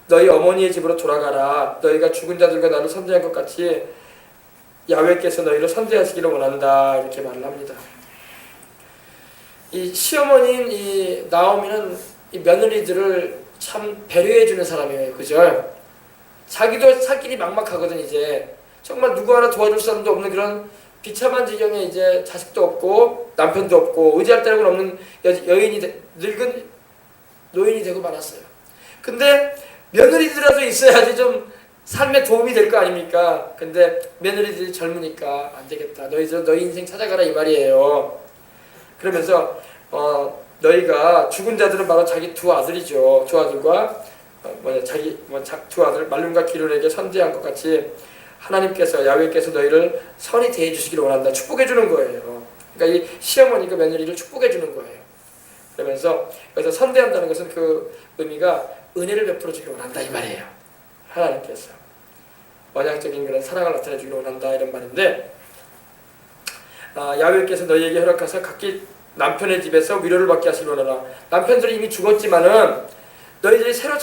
너희 어머니의 집으로 돌아가라. 너희가 죽은 자들과 나를 선대한 것 같이 야훼께서 너희를 선대하시기를 원한다. 이렇게 말을 합니다. 이 시어머니인 이 나오미는 이 며느리들을 참 배려해주는 사람이에요. 그죠? 자기도 살 길이 막막하거든. 이제 정말 누구 하나 도와줄 사람도 없는 그런 비참한 지경에 이제 자식도 없고 남편도 없고 의지할 데는 없는 여인이 늙은 노인이 되고 말았어요. 근데 며느리들이라도 있어야지 좀 삶에 도움이 될 거 아닙니까? 근데 며느리들이 젊으니까 안 되겠다. 너희 인생 찾아가라 이 말이에요. 그러면서 너희가 죽은 자들은 바로 자기 두 아들이죠. 두 아들과 두 아들 말론과 기르온에게 선대한 것 같이 하나님께서 야훼께서 너희를 선히 대해 주시기를 원한다. 축복해 주는 거예요. 그러니까 이 시어머니가 며느리를 축복해 주는 거예요. 그러면서 여기서 선대한다는 것은 그 의미가 은혜를 베풀어 주기를 원한다 이 말이에요. 하나님께서 언약적인 그런 사랑을 나타내 주기를 원한다 이런 말인데, 야훼께서 너희에게 허락하사 각기 남편의 집에서 위로를 받게 하시기를 원하라. 남편들이 이미 죽었지만은 너희들이 새로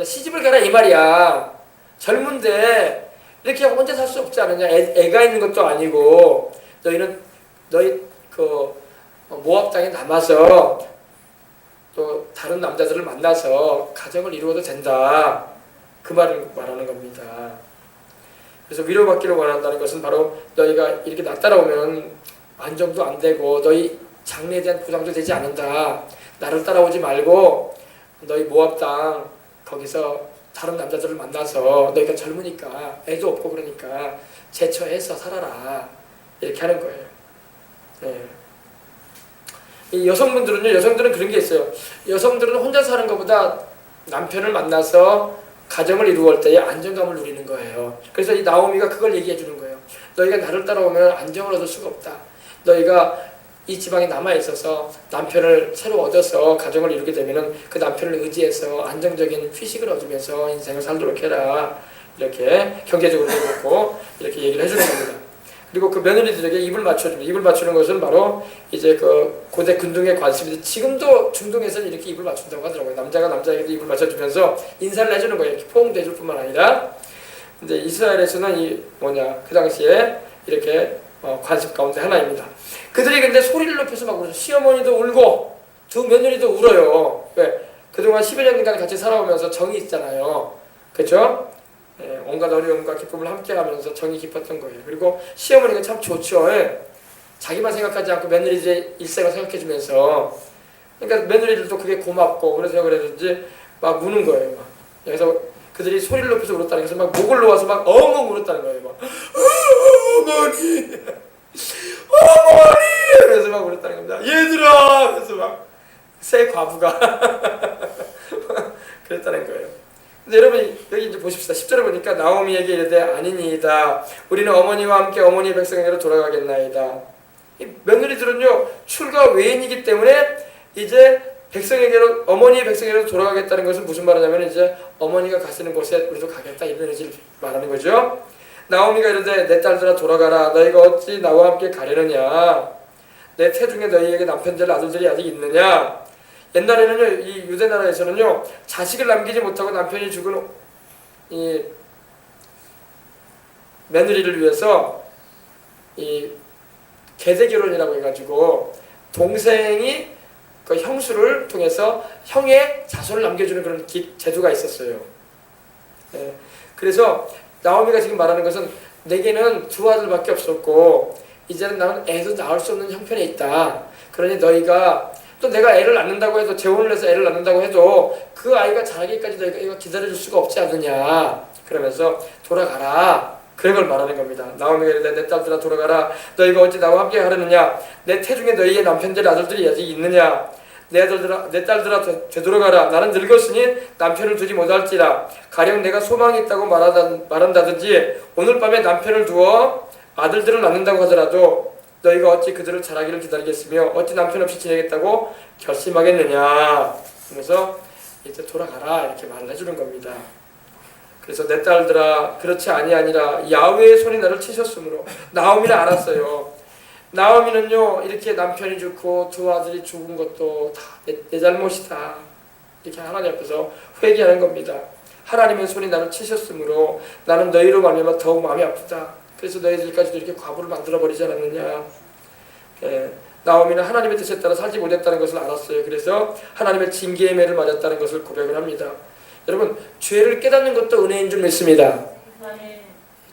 시집을 가라 이 말이야. 젊은데 이렇게 혼자 살 수 없지 않느냐. 애가 있는 것도 아니고 너희 그 모압 땅에 남아서 또 다른 남자들을 만나서 가정을 이루어도 된다. 그 말을 말하는 겁니다. 그래서 위로받기를 원한다는 것은 바로 너희가 이렇게 나 따라오면 안정도 안 되고 너희 장래에 대한 보장도 되지 않는다. 나를 따라오지 말고 너희 모압 땅 거기서 다른 남자들을 만나서 너희가 젊으니까 애도 없고 그러니까 제처해서 살아라 이렇게 하는 거예요. 네. 이 여성들은 그런 게 있어요. 여성들은 혼자 사는 것보다 남편을 만나서 가정을 이루어갈 때의 안정감을 누리는 거예요. 그래서 이 나오미가 그걸 얘기해 주는 거예요. 너희가 나를 따라오면 안정을 얻을 수가 없다. 너희가 이 지방에 남아 있어서 남편을 새로 얻어서 가정을 이루게 되면은 그 남편을 의지해서 안정적인 휴식을 얻으면서 인생을 살도록 해라. 이렇게 경제적으로 해놓고 이렇게 얘기를 해주는 겁니다. 그리고 그 며느리들에게 입을 맞춰줍니다. 입을 맞추는 것은 바로 이제 그 고대 군중의 관습인데 지금도 중동에서는 이렇게 입을 맞춘다고 하더라고요. 남자가 남자에게도 입을 맞춰주면서 인사를 해주는 거예요. 이렇게 포옹도 해줄 뿐만 아니라. 근데 이스라엘에서는 그 당시에 이렇게 관습 가운데 하나입니다. 그들이 근데 소리를 높여서 막 울어요. 시어머니도 울고 두 며느리도 울어요. 왜? 그동안 10여 년간 같이 살아오면서 정이 있잖아요. 그렇죠? 예, 온갖 어려움과 기쁨을 함께하면서 정이 깊었던 거예요. 그리고 시어머니가 참 좋죠. 예. 자기만 생각하지 않고 며느리의 일생을 생각해주면서 그러니까 며느리들도 그게 고맙고 그래서 그랬는지 막 우는 거예요. 막. 그래서 그들이 소리를 높여서 울었다는 것은 막 목을 놓아서 막 엉엉 울었다는 거예요. 막 어머니 어머니 그래서 막 울었다는 겁니다. 얘들아 그래서 막 새 과부가 그랬다는 거예요. 근데 여러분 여기 이제 보십시다. 10절에 보니까 나오미에게 이르되 아니니이다. 우리는 어머니와 함께 어머니의 백성에게로 돌아가겠나이다. 이 며느리들은요 출가 외인이기 때문에 이제 백성에게로 어머니의 백성에게로 돌아가겠다는 것은 무슨 말이냐면 이제 어머니가 가시는 곳에 우리도 가겠다 이런 의지를 말하는 거죠. 나오미가 이르되 내 딸들아 돌아가라. 너희가 어찌 나와 함께 가려느냐. 내 태중에 너희에게 남편들 아들들이 아직 있느냐. 옛날에는요 이 유대 나라에서는요 자식을 남기지 못하고 남편이 죽은 이 며느리를 위해서 이 계대 결혼이라고 해가지고 동생이 그 형수를 통해서 형의 자손을 남겨주는 그런 제도가 있었어요. 예. 그래서 나오미가 지금 말하는 것은 내게는 두 아들밖에 없었고 이제는 나는 애도 낳을 수 없는 형편에 있다. 그러니 너희가 또 내가 애를 낳는다고 해도 재혼을 해서 애를 낳는다고 해도 그 아이가 자라기까지 너희가 기다려줄 수가 없지 않느냐. 그러면서 돌아가라. 그런 걸 말하는 겁니다. 나오미가 이르되 내 딸들아 돌아가라. 너희가 어찌 나와 함께 하려느냐. 내 태중에 너희의 남편들 아들들이 아직 있느냐. 내 딸들아 되돌아가라. 나는 늙었으니 남편을 두지 못할지라. 가령 내가 소망이 있다고 말한다든지 오늘 밤에 남편을 두어 아들들을 낳는다고 하더라도 너희가 어찌 그들을 자라기를 기다리겠으며 어찌 남편 없이 지내겠다고 결심하겠느냐. 그래서 이제 돌아가라 이렇게 말을 해주는 겁니다. 그래서 내 딸들아 그렇지 아니하니라. 야훼의 손이 나를 치셨으므로. 나오미는 알았어요. 나오미는요 이렇게 남편이 죽고 두 아들이 죽은 것도 다 내 잘못이다 이렇게 하나님 앞에서 회개하는 겁니다. 하나님의 손이 나를 치셨으므로 나는 너희로 말미암아 더욱 마음이 아프다. 그래서 너희들까지도 이렇게 과부를 만들어버리지 않았느냐. 예, 나오미는 하나님의 뜻에 따라 살지 못했다는 것을 알았어요. 그래서 하나님의 징계의 매를 맞았다는 것을 고백을 합니다. 여러분 죄를 깨닫는 것도 은혜인 줄 믿습니다.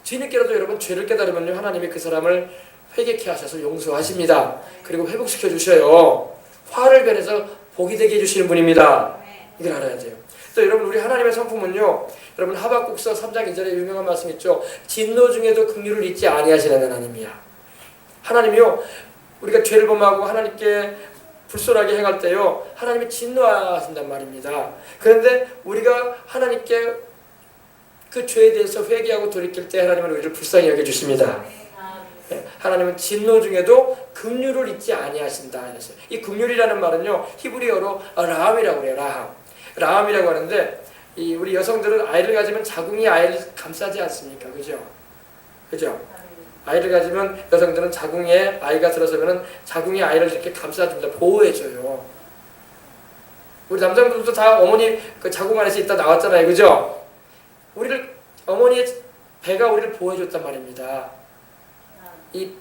뒤늦게라도 여러분 죄를 깨달으면요 하나님이 그 사람을 회개케 하셔서 용서하십니다. 그리고 회복시켜 주셔요. 화를 변해서 복이 되게 해주시는 분입니다. 이걸 알아야 돼요. 또 여러분 우리 하나님의 성품은요 여러분 하박국서 3장 2절에 유명한 말씀 있죠. 진노 중에도 긍휼을 잊지 아니하시는 하나님이야. 하나님이요 우리가 죄를 범하고 하나님께 불순하게 행할 때요 하나님이 진노하신단 말입니다. 그런데 우리가 하나님께 그 죄에 대해서 회개하고 돌이킬 때 하나님은 우리를 불쌍히 여겨주십니다. 하나님은 진노 중에도 긍휼을 잊지 아니하신다. 이 긍휼이라는 말은요 히브리어로 라함이라고 그래요. 라함이라고 하는데 우리 여성들은 아이를 가지면 자궁이 아이를 감싸지 않습니까? 그죠? 아이를 가지면 여성들은 자궁에 아이가 들어서면은 자궁이 아이를 이렇게 감싸줍니다. 보호해줘요. 우리 남자분들도 다 어머니 그 자궁 안에서 있다 나왔잖아요. 그죠? 우리를 어머니의 배가 우리를 보호해줬단 말입니다. 이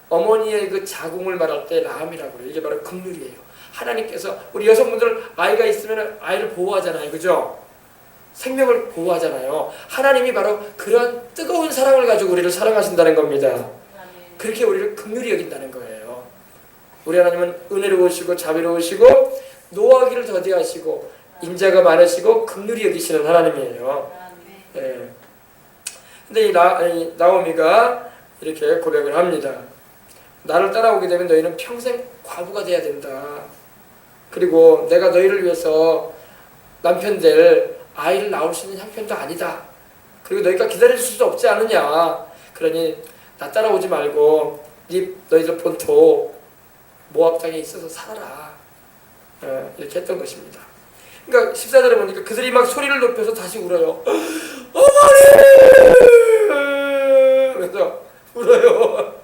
어머니의 그 자궁을 말할 때 라함이라고 그래요. 이게 바로 긍휼이에요. 하나님께서 우리 여성분들 아이가 있으면 아이를 보호하잖아요. 그죠? 생명을 보호하잖아요. 하나님이 바로 그런 뜨거운 사랑을 가지고 우리를 사랑하신다는 겁니다. 그렇게 우리를 긍휼히 여긴다는 거예요. 우리 하나님은 은혜로우시고 자비로우시고 노하기를 더디하시고 인자가 많으시고 긍휼히 여기시는 하나님이에요. 예. 근데 이 나오미가 이렇게 고백을 합니다. 나를 따라오게 되면 너희는 평생 과부가 돼야 된다. 그리고 내가 너희를 위해서 남편 될 아이를 낳을 수 있는 형편도 아니다. 그리고 너희가 기다릴 수도 없지 않느냐. 그러니 나 따라오지 말고 너희들 본토 모압 땅에 있어서 살아라. 이렇게 했던 것입니다. 그러니까 14절에 보니까 그들이 막 소리를 높여서 다시 울어요. 어머니! 그래서 울어요.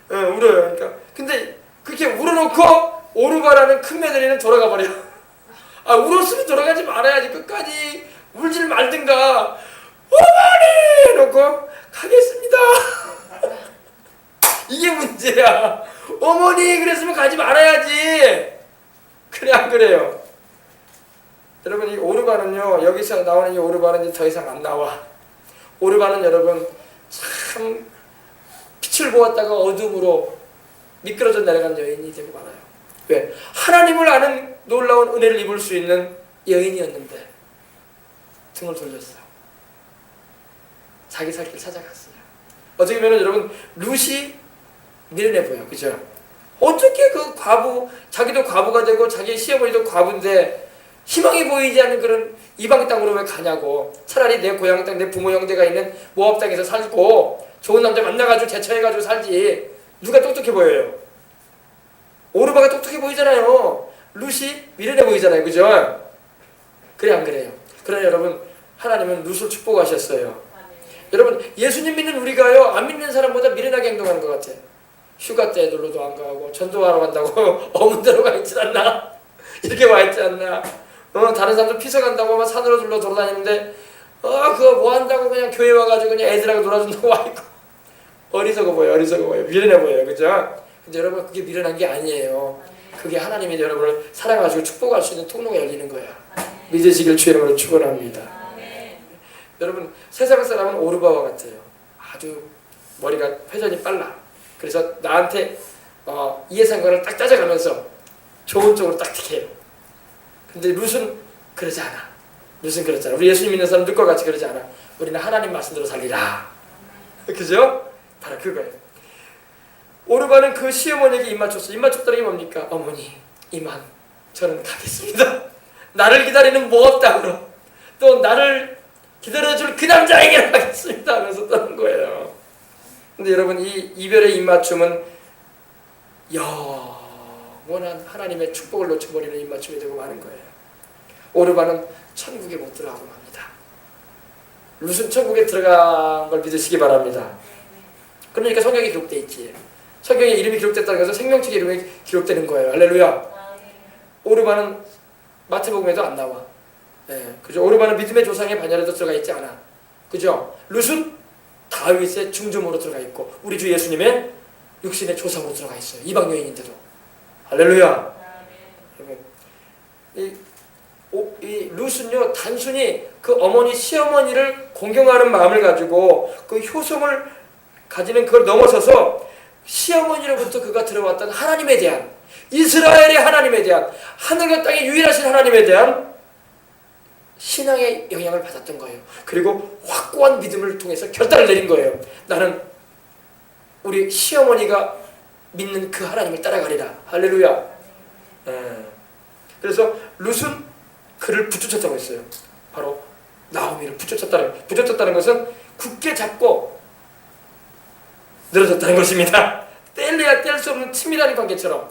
울어요. 그러니까 근데 그렇게 울어놓고 오르바라는 큰 며느리는 돌아가 버려. 울었으면 돌아가지 말아야지. 끝까지 울질 말든가. 어머니! 놓고 가겠습니다. 이게 문제야. 어머니 그랬으면 가지 말아야지. 그래 안 그래요? 여러분 이 오르바는요, 여기서 나오는 이 오르바는 이제 더 이상 안 나와. 오르바는 여러분 참 빛을 보았다가 어둠으로 미끄러져 내려간 여인이 되고 말아요. 왜? 하나님을 아는 놀라운 은혜를 입을 수 있는 여인이었는데 등을 돌렸어요. 자기 살 길 찾아갔어요. 어떻게 보면 여러분 룻이 미련해 보여. 그죠? 어떻게 그 과부, 자기도 과부가 되고 자기 시어머니도 과부인데 희망이 보이지 않는 그런 이방 땅으로 왜 가냐고. 차라리 내 고향 땅, 내 부모 형제가 있는 모압 땅에서 살고 좋은 남자 만나가지고 제처해가지고 살지. 누가 똑똑해 보여요? 오르바가 똑똑해 보이잖아요. 룻이 미련해 보이잖아요. 그죠? 그래 안 그래요? 그러나 여러분 하나님은 룻을 축복하셨어요. 여러분 예수님 믿는 우리가요, 안 믿는 사람보다 미련하게 행동하는 것 같아. 휴가 때 놀러도 안 가고 전도하러 간다고 어문 데로 가 있지 않나? 이렇게 와 있지 않나? 다른 사람들 피서 간다고 막 산으로 둘러 돌아다니는데 그거 뭐 한다고 그냥 교회 와가지고 그냥 애들하고 놀아준다고 와 있고. 어리석어 보여. 미련해 보여요. 그죠? 근데 여러분 그게 미련한 게 아니에요. 그게 하나님이 여러분을 사랑하시고 축복할 수 있는 통로가 열리는 거야. 믿으시길 주의 이름으로 축원합니다. 여러분 세상 사람은 오르바와 같아요. 아주 머리가 회전이 빨라. 그래서 나한테 이해상관을 딱 따져가면서 좋은 쪽으로 딱 틱해요. 근데 룻은 그러지 않아. 룻은 그렇잖아. 우리 예수님 믿는 사람 룻과 같이 그러지 않아. 우리는 하나님 말씀대로 살리라. 그죠? 바로 그거예요. 오르바는 그 시어머니에게 입맞췄어. 입맞췄다는 게 뭡니까? 어머니 이만 저는 가겠습니다. 나를 기다리는 모압 땅으로, 또 나를 기다려줄 그 남자에게 가겠습니다 하면서 떠난 거예요. 근데 여러분 이 이별의 입맞춤은 영원한 하나님의 축복을 놓쳐버리는 입맞춤이 되고 마는 거예요. 오르바는 천국에 못 들어가고 맙니다. 룻은 천국에 들어간 걸 믿으시기 바랍니다. 그러니까 성경에 기록되어 있지. 성경에 이름이 기록됐다는 것은 생명책의 이름이 기록되는 거예요. 할렐루야. 오르바는 마태복음에도 안 나와. 그죠? 오르바는 믿음의 조상의 반열에도 들어가 있지 않아. 그죠? 룻은 다윗의 중조모로 들어가 있고 우리 주 예수님의 육신의 조상으로 들어가 있어요. 이방 여인인데도. 할렐루야. 이 룻은요 단순히 그 어머니 시어머니를 공경하는 마음을 가지고 그 효성을 가지는 그걸 넘어서서 시어머니로부터 그가 들어왔던 하나님에 대한, 이스라엘의 하나님에 대한, 하늘과 땅의 유일하신 하나님에 대한 신앙의 영향을 받았던 거예요. 그리고 확고한 믿음을 통해서 결단을 내린 거예요. 나는 우리 시어머니가 믿는 그 하나님을 따라가리라. 할렐루야. 그래서 룻은 그를 붙여쳤다고 했어요. 바로 나오미를 붙여쳤다는 것은 굳게 잡고 늘어졌다는 것입니다. 뗄래야 뗄 수 없는 친밀한 관계처럼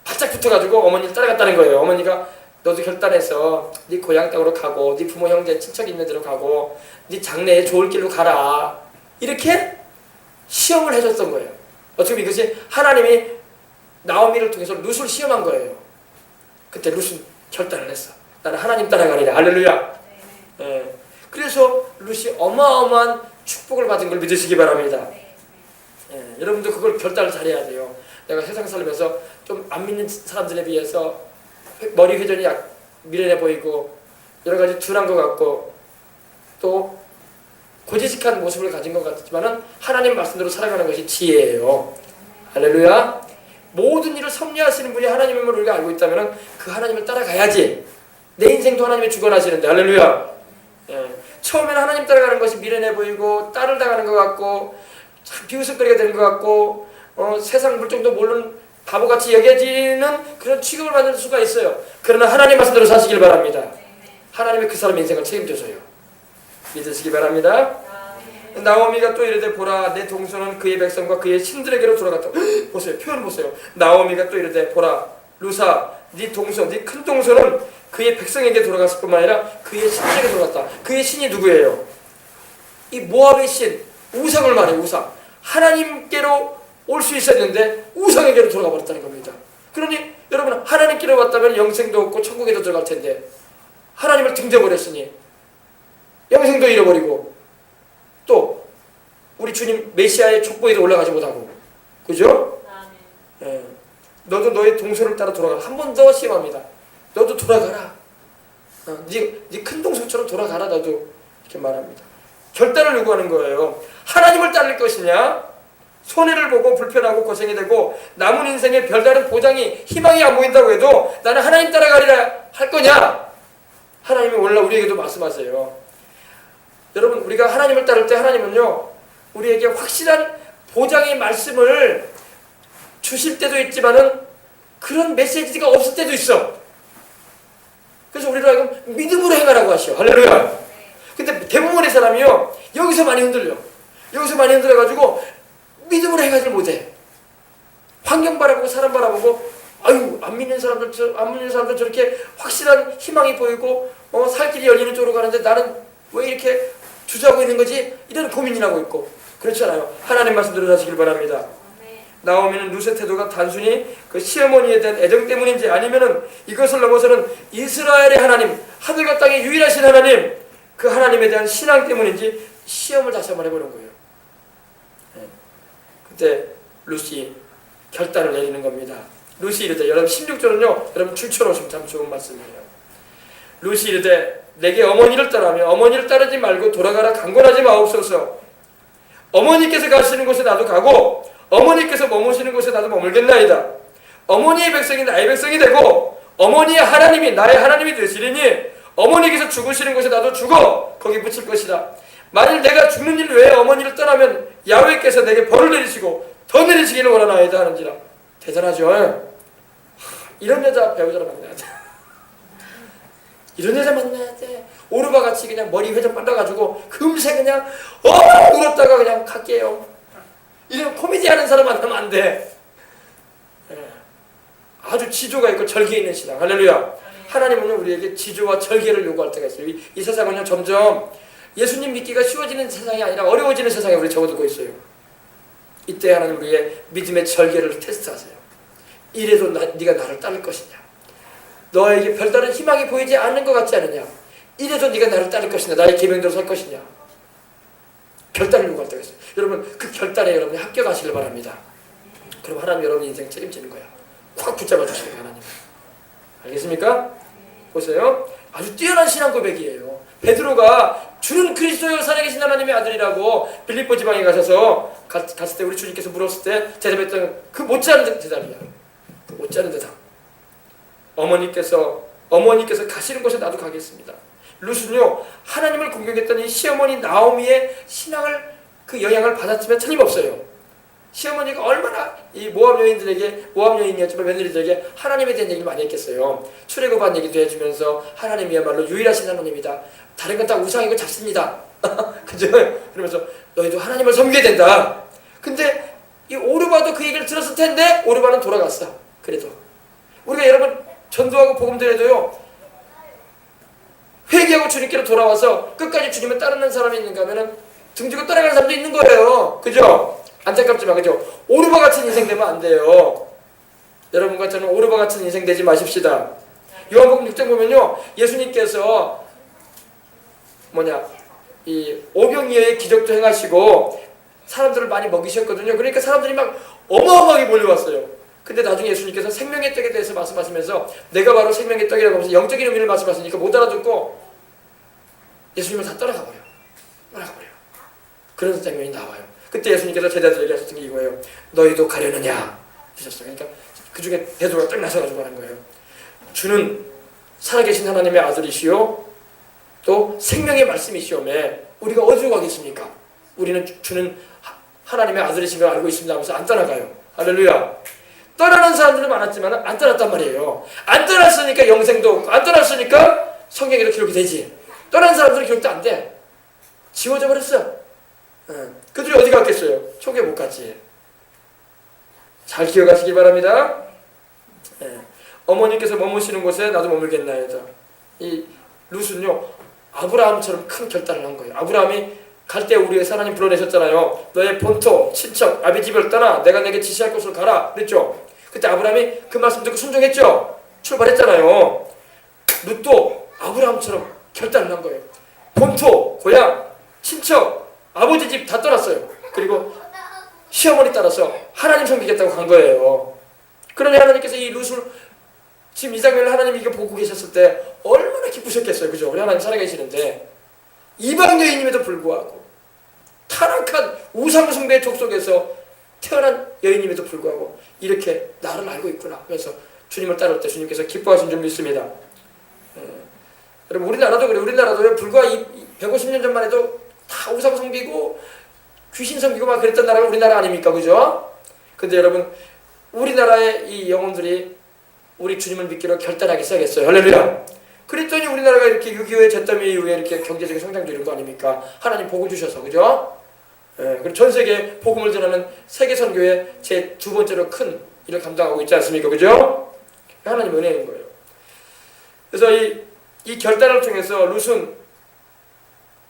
바짝 붙어가지고 어머니를 따라갔다는 거예요. 어머니가 너도 결단해서 네 고향 땅으로 가고 네 부모 형제 친척 있는 데로 가고 네 장래에 좋을 길로 가라. 이렇게 시험을 해줬던 거예요. 어떻게 보면 이것이 하나님이 나오미를 통해서 룻을 시험한 거예요. 그때 룻은 결단을 했어. 나는 하나님 따라가리라. 할렐루야. 그래서 룻이 어마어마한 축복을 받은 걸 믿으시기 바랍니다. 여러분도 그걸 결단을 잘해야 돼요. 내가 세상 살면서 좀 안 믿는 사람들에 비해서 머리 회전이 미련해 보이고 여러 가지 둔한 것 같고 또 고지식한 모습을 가진 것 같지만은 하나님 말씀대로 살아가는 것이 지혜예요. 할렐루야. 모든 일을 섭리하시는 분이 하나님임을 우리가 알고 있다면은 그 하나님을 따라가야지. 내 인생도 하나님이 주관하시는데 할렐루야. 예. 처음에는 하나님 따라가는 것이 미련해 보이고 딸을 당하는 것 같고 참 비웃음거리가 되는 것 같고 세상 물정도 모르는 바보같이 여겨지는 그런 취급을 받을 수가 있어요. 그러나 하나님 말씀대로 사시길 바랍니다. 하나님이 그 사람의 인생을 책임져서요. 믿으시기 바랍니다. 나오미가 또 이르되 보라 내 동서는 그의 백성과 그의 신들에게로 돌아갔다. 보세요. 표현 보세요. 나오미가 또 이르되 보라 루사 네 동서 네 큰 동서는 그의 백성에게 돌아갔을 뿐만 아니라 그의 신들에게 돌아갔다. 그의 신이 누구예요? 이 모압의 신 우상을 말해요. 우상. 하나님께로 올 수 있었는데 우상에게로 돌아가 버렸다는 겁니다. 그러니 여러분 하나님께로 왔다면 영생도 없고 천국에도 들어갈 텐데 하나님을 등져버렸으니 영생도 잃어버리고 또 우리 주님 메시아의 족보에도 올라가지 못하고 그죠? 예. 너도 너의 동서를 따라 돌아가라. 한 번 더 시험합니다. 너도 돌아가라. 네 큰 동서처럼 돌아가라. 너도 이렇게 말합니다. 결단을 요구하는 거예요. 하나님을 따를 것이냐? 손해를 보고 불편하고 고생이 되고 남은 인생에 별다른 보장이 희망이 안 보인다고 해도 나는 하나님 따라가리라 할 거냐? 하나님이 오늘 우리에게도 말씀하세요. 여러분 우리가 하나님을 따를 때 하나님은요 우리에게 확실한 보장의 말씀을 주실 때도 있지만은 그런 메시지가 없을 때도 있어. 그래서 우리로 하여금 믿음으로 행하라고 하시오. 할렐루야. 근데 대부분의 사람이요 여기서 많이 흔들려. 여기서 많이 흔들려가지고 믿음으로 행하지 못해. 환경 바라보고 사람 바라보고 아유 안 믿는 사람들 저렇게 확실한 희망이 보이고 살 길이 열리는 쪽으로 가는데 나는 왜 이렇게 주저하고 있는 거지? 이런 고민이 나고 있고 그렇잖아요. 하나님 말씀대로 사시길 바랍니다. 나오미는 루스의 태도가 단순히 그 시어머니에 대한 애정 때문인지 아니면은 이것을 넘어서는 이스라엘의 하나님 하늘과 땅의 유일하신 하나님 그 하나님에 대한 신앙 때문인지 시험을 다시 한번 해보는 거예요. 그때 루시 결단을 내리는 겁니다. 루시 이르되 여러분 16절은요 여러분 출처로오시면 참 좋은 말씀이에요. 루시 이르되 내게 어머니를 따라하며 어머니를 따르지 말고 돌아가라 강권하지 마옵소서. 어머니께서 가시는 곳에 나도 가고 어머니께서 머무시는 곳에 나도 머물겠나이다. 어머니의 백성이 나의 백성이 되고 어머니의 하나님이 나의 하나님이 되시리니 어머니께서 죽으시는 곳에 나도 죽어 거기 묻힐 것이다. 만일 내가 죽는 일 외에 어머니를 떠나면 야훼께서 내게 벌을 내리시고 더 내리시기를 원하나이다 하는지라. 대단하죠. 이런 여자 배우자를 만나야 돼. 이런 여자 만나야 돼. 오르바같이 그냥 머리 회전 빨라가지고 금세 그냥 울었다가 그냥 갈게요. 이런 코미디 하는 사람 만나면 안 돼. 아주 지조가 있고 절개 있는 신앙. 할렐루야. 하나님은 우리에게 지조와 절개를 요구할 때가 있어요. 이 세상은요 점점 예수님 믿기가 쉬워지는 세상이 아니라 어려워지는 세상에 우리 접어들고 있어요. 이때 하나님 우리의 믿음의 절개를 테스트하세요. 이래도 네가 나를 따를 것이냐? 너에게 별다른 희망이 보이지 않는 것 같지 않느냐? 이래도 네가 나를 따를 것이냐? 나의 계명대로 살 것이냐? 결단을 요구할 때가 있어요. 여러분 그 결단에 여러분이 합격하시길 바랍니다. 그럼 하나님 여러분 인생 책임지는 거야. 꽉 붙잡아 주시는 하나님. 알겠습니까? 보세요. 아주 뛰어난 신앙 고백이에요. 베드로가 주는 그리스도여 살아계신 하나님의 아들이라고 빌립보 지방에 가셔서 갔을 때 우리 주님께서 물었을 때 대답했던 그 못지않은 대답이야. 그 못지않은 대답. 어머니께서 가시는 곳에 나도 가겠습니다. 룻은요 하나님을 공경했던 이 시어머니 나오미의 신앙을 그 영향을 받았으면 틀림없어요. 시어머니가 얼마나 이 모압 여인이었지만 며느리들에게 하나님에 대한 얘기를 많이 했겠어요. 출애굽한 얘기도 해주면서 하나님이야말로 유일하신 하나님이다. 다른 건 다 우상이고 잡습니다. 그죠? 그러면서 너희도 하나님을 섬겨야 된다. 근데 이 오르바도 그 얘기를 들었을 텐데 오르바는 돌아갔어. 그래도 우리가 여러분 전도하고 복음 전해도요 회개하고 주님께로 돌아와서 끝까지 주님을 따르는 사람이 있는가 하면은 등지고 떠나가는 사람도 있는 거예요. 그죠? 안타깝지만 그죠? 오르바 같은 인생 되면 안 돼요. 여러분과 저는 오르바 같은 인생 되지 마십시다. 요한복음 6장 보면요 예수님께서 이 오병이어의 기적도 행하시고 사람들을 많이 먹이셨거든요. 그러니까 사람들이 막 어마어마하게 몰려왔어요. 근데 나중에 예수님께서 생명의 떡에 대해서 말씀하시면서 내가 바로 생명의 떡이라고 하면서 영적인 의미를 말씀하시니까 못 알아듣고 예수님을 다 떠나가 버려. 그런 장면이 나와요. 그때 예수님께서 제자들에게 하셨던 게 이거예요. 너희도 가려느냐 하셨어요. 그러니까 그 중에 베드로가 딱 나서가지고 하는 거예요. 주는 살아계신 하나님의 아들이시요 또 생명의 말씀이시오매 우리가 어디로 가겠습니까? 우리는 주는 하나님의 아들이신 걸 알고 있습니다 하면서 안 떠나가요. 할렐루야. 떠나는 사람들은 많았지만 안 떠났단 말이에요. 안 떠났으니까 영생도 없고 안 떠났으니까 성경에도 기록이 되지. 떠난 사람들은 기록도 안 돼. 지워져 버렸어. 그들이 어디 갔겠어요? 천국에 못 갔지. 잘 기억하시기 바랍니다. 어머니께서 머무시는 곳에 나도 머물겠나이다. 이 룻은요 아브라함처럼 큰 결단을 한 거예요. 아브라함이 갈 때 우리 하나님 불러내셨잖아요. 너의 본토, 친척, 아비 집을 떠나 내가 내게 지시할 곳으로 가라 그랬죠. 그때 아브라함이 그 말씀 듣고 순종했죠. 출발했잖아요. 룻도 아브라함처럼 결단을 한 거예요. 본토, 고향, 친척, 아버지 집 다 떠났어요. 그리고 시어머니 따라서 하나님 섬기겠다고 간 거예요. 그러니 하나님께서 이 룻을 지금 이 장면을 하나님이 이거 보고 계셨을 때 얼마나 기쁘셨겠어요. 그죠? 우리 하나님 살아계시는데 이방 여인임에도 불구하고 타락한 우상숭배의 족속에서 태어난 여인임에도 불구하고 이렇게 나를 알고 있구나. 그래서 주님을 따를 때 주님께서 기뻐하신 줄 믿습니다. 여러분 우리나라도 그래요. 우리나라도 불과 150년 전만 해도 다 우상숭배고 귀신 섬기고 막 그랬던 나라가 우리나라 아닙니까? 그죠? 근데 여러분 우리나라의 이 영혼들이 우리 주님을 믿기로 결단하기 시작했어요. 할렐루야. 그랬더니 우리나라가 이렇게 6.25의 잿더미 이후에 이렇게 경제적인 성장도 이런 거 아닙니까? 하나님 복을 주셔서 그죠? 그리고 전 세계에 복음을 전하는 세계선교의 제 두 번째로 큰 일을 감당하고 있지 않습니까? 그죠? 하나님 은혜인 거예요. 그래서 이 결단을 통해서 룻은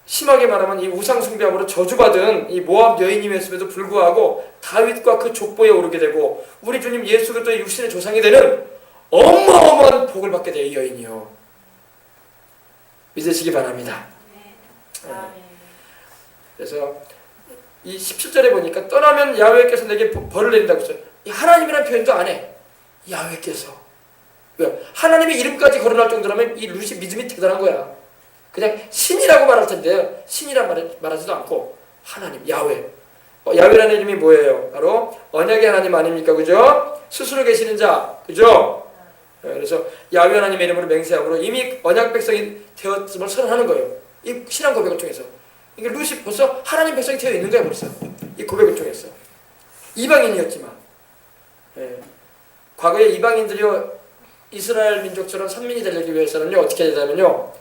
심하게 말하면 이 우상숭배함으로 저주받은 이 모압 여인임이었음에도 불구하고 다윗과 그 족보에 오르게 되고 우리 주님 예수 그리스도의 육신의 조상이 되는 어마어마한 복을 받게 돼요. 이 여인이요. 믿으시기 바랍니다. 그래서 이 17절에 보니까 떠나면 야훼께서 내게 벌을 내린다고 했어요. 이 하나님이라는 표현도 안 해. 야훼께서. 왜? 하나님의 이름까지 거론할 정도라면 이 룻이 믿음이 대단한 거야. 그냥 신이라고 말할 텐데 신이란 말하지도 않고 하나님, 야훼. 야훼라는 이름이 뭐예요? 바로 언약의 하나님 아닙니까? 그죠? 스스로 계시는 자. 그죠? 그래서 야훼 하나님의 이름으로 맹세함으로 이미 언약 백성이 되었음을 선언하는 거예요. 이 신앙 고백을 통해서. 이게 룻이 벌써 하나님 백성이 되어 있는 거야 벌써. 이 고백을 통해서. 이방인이었지만 과거에 이방인들이 이스라엘 민족처럼 선민이 되려기 위해서는요 어떻게 해야 되냐면요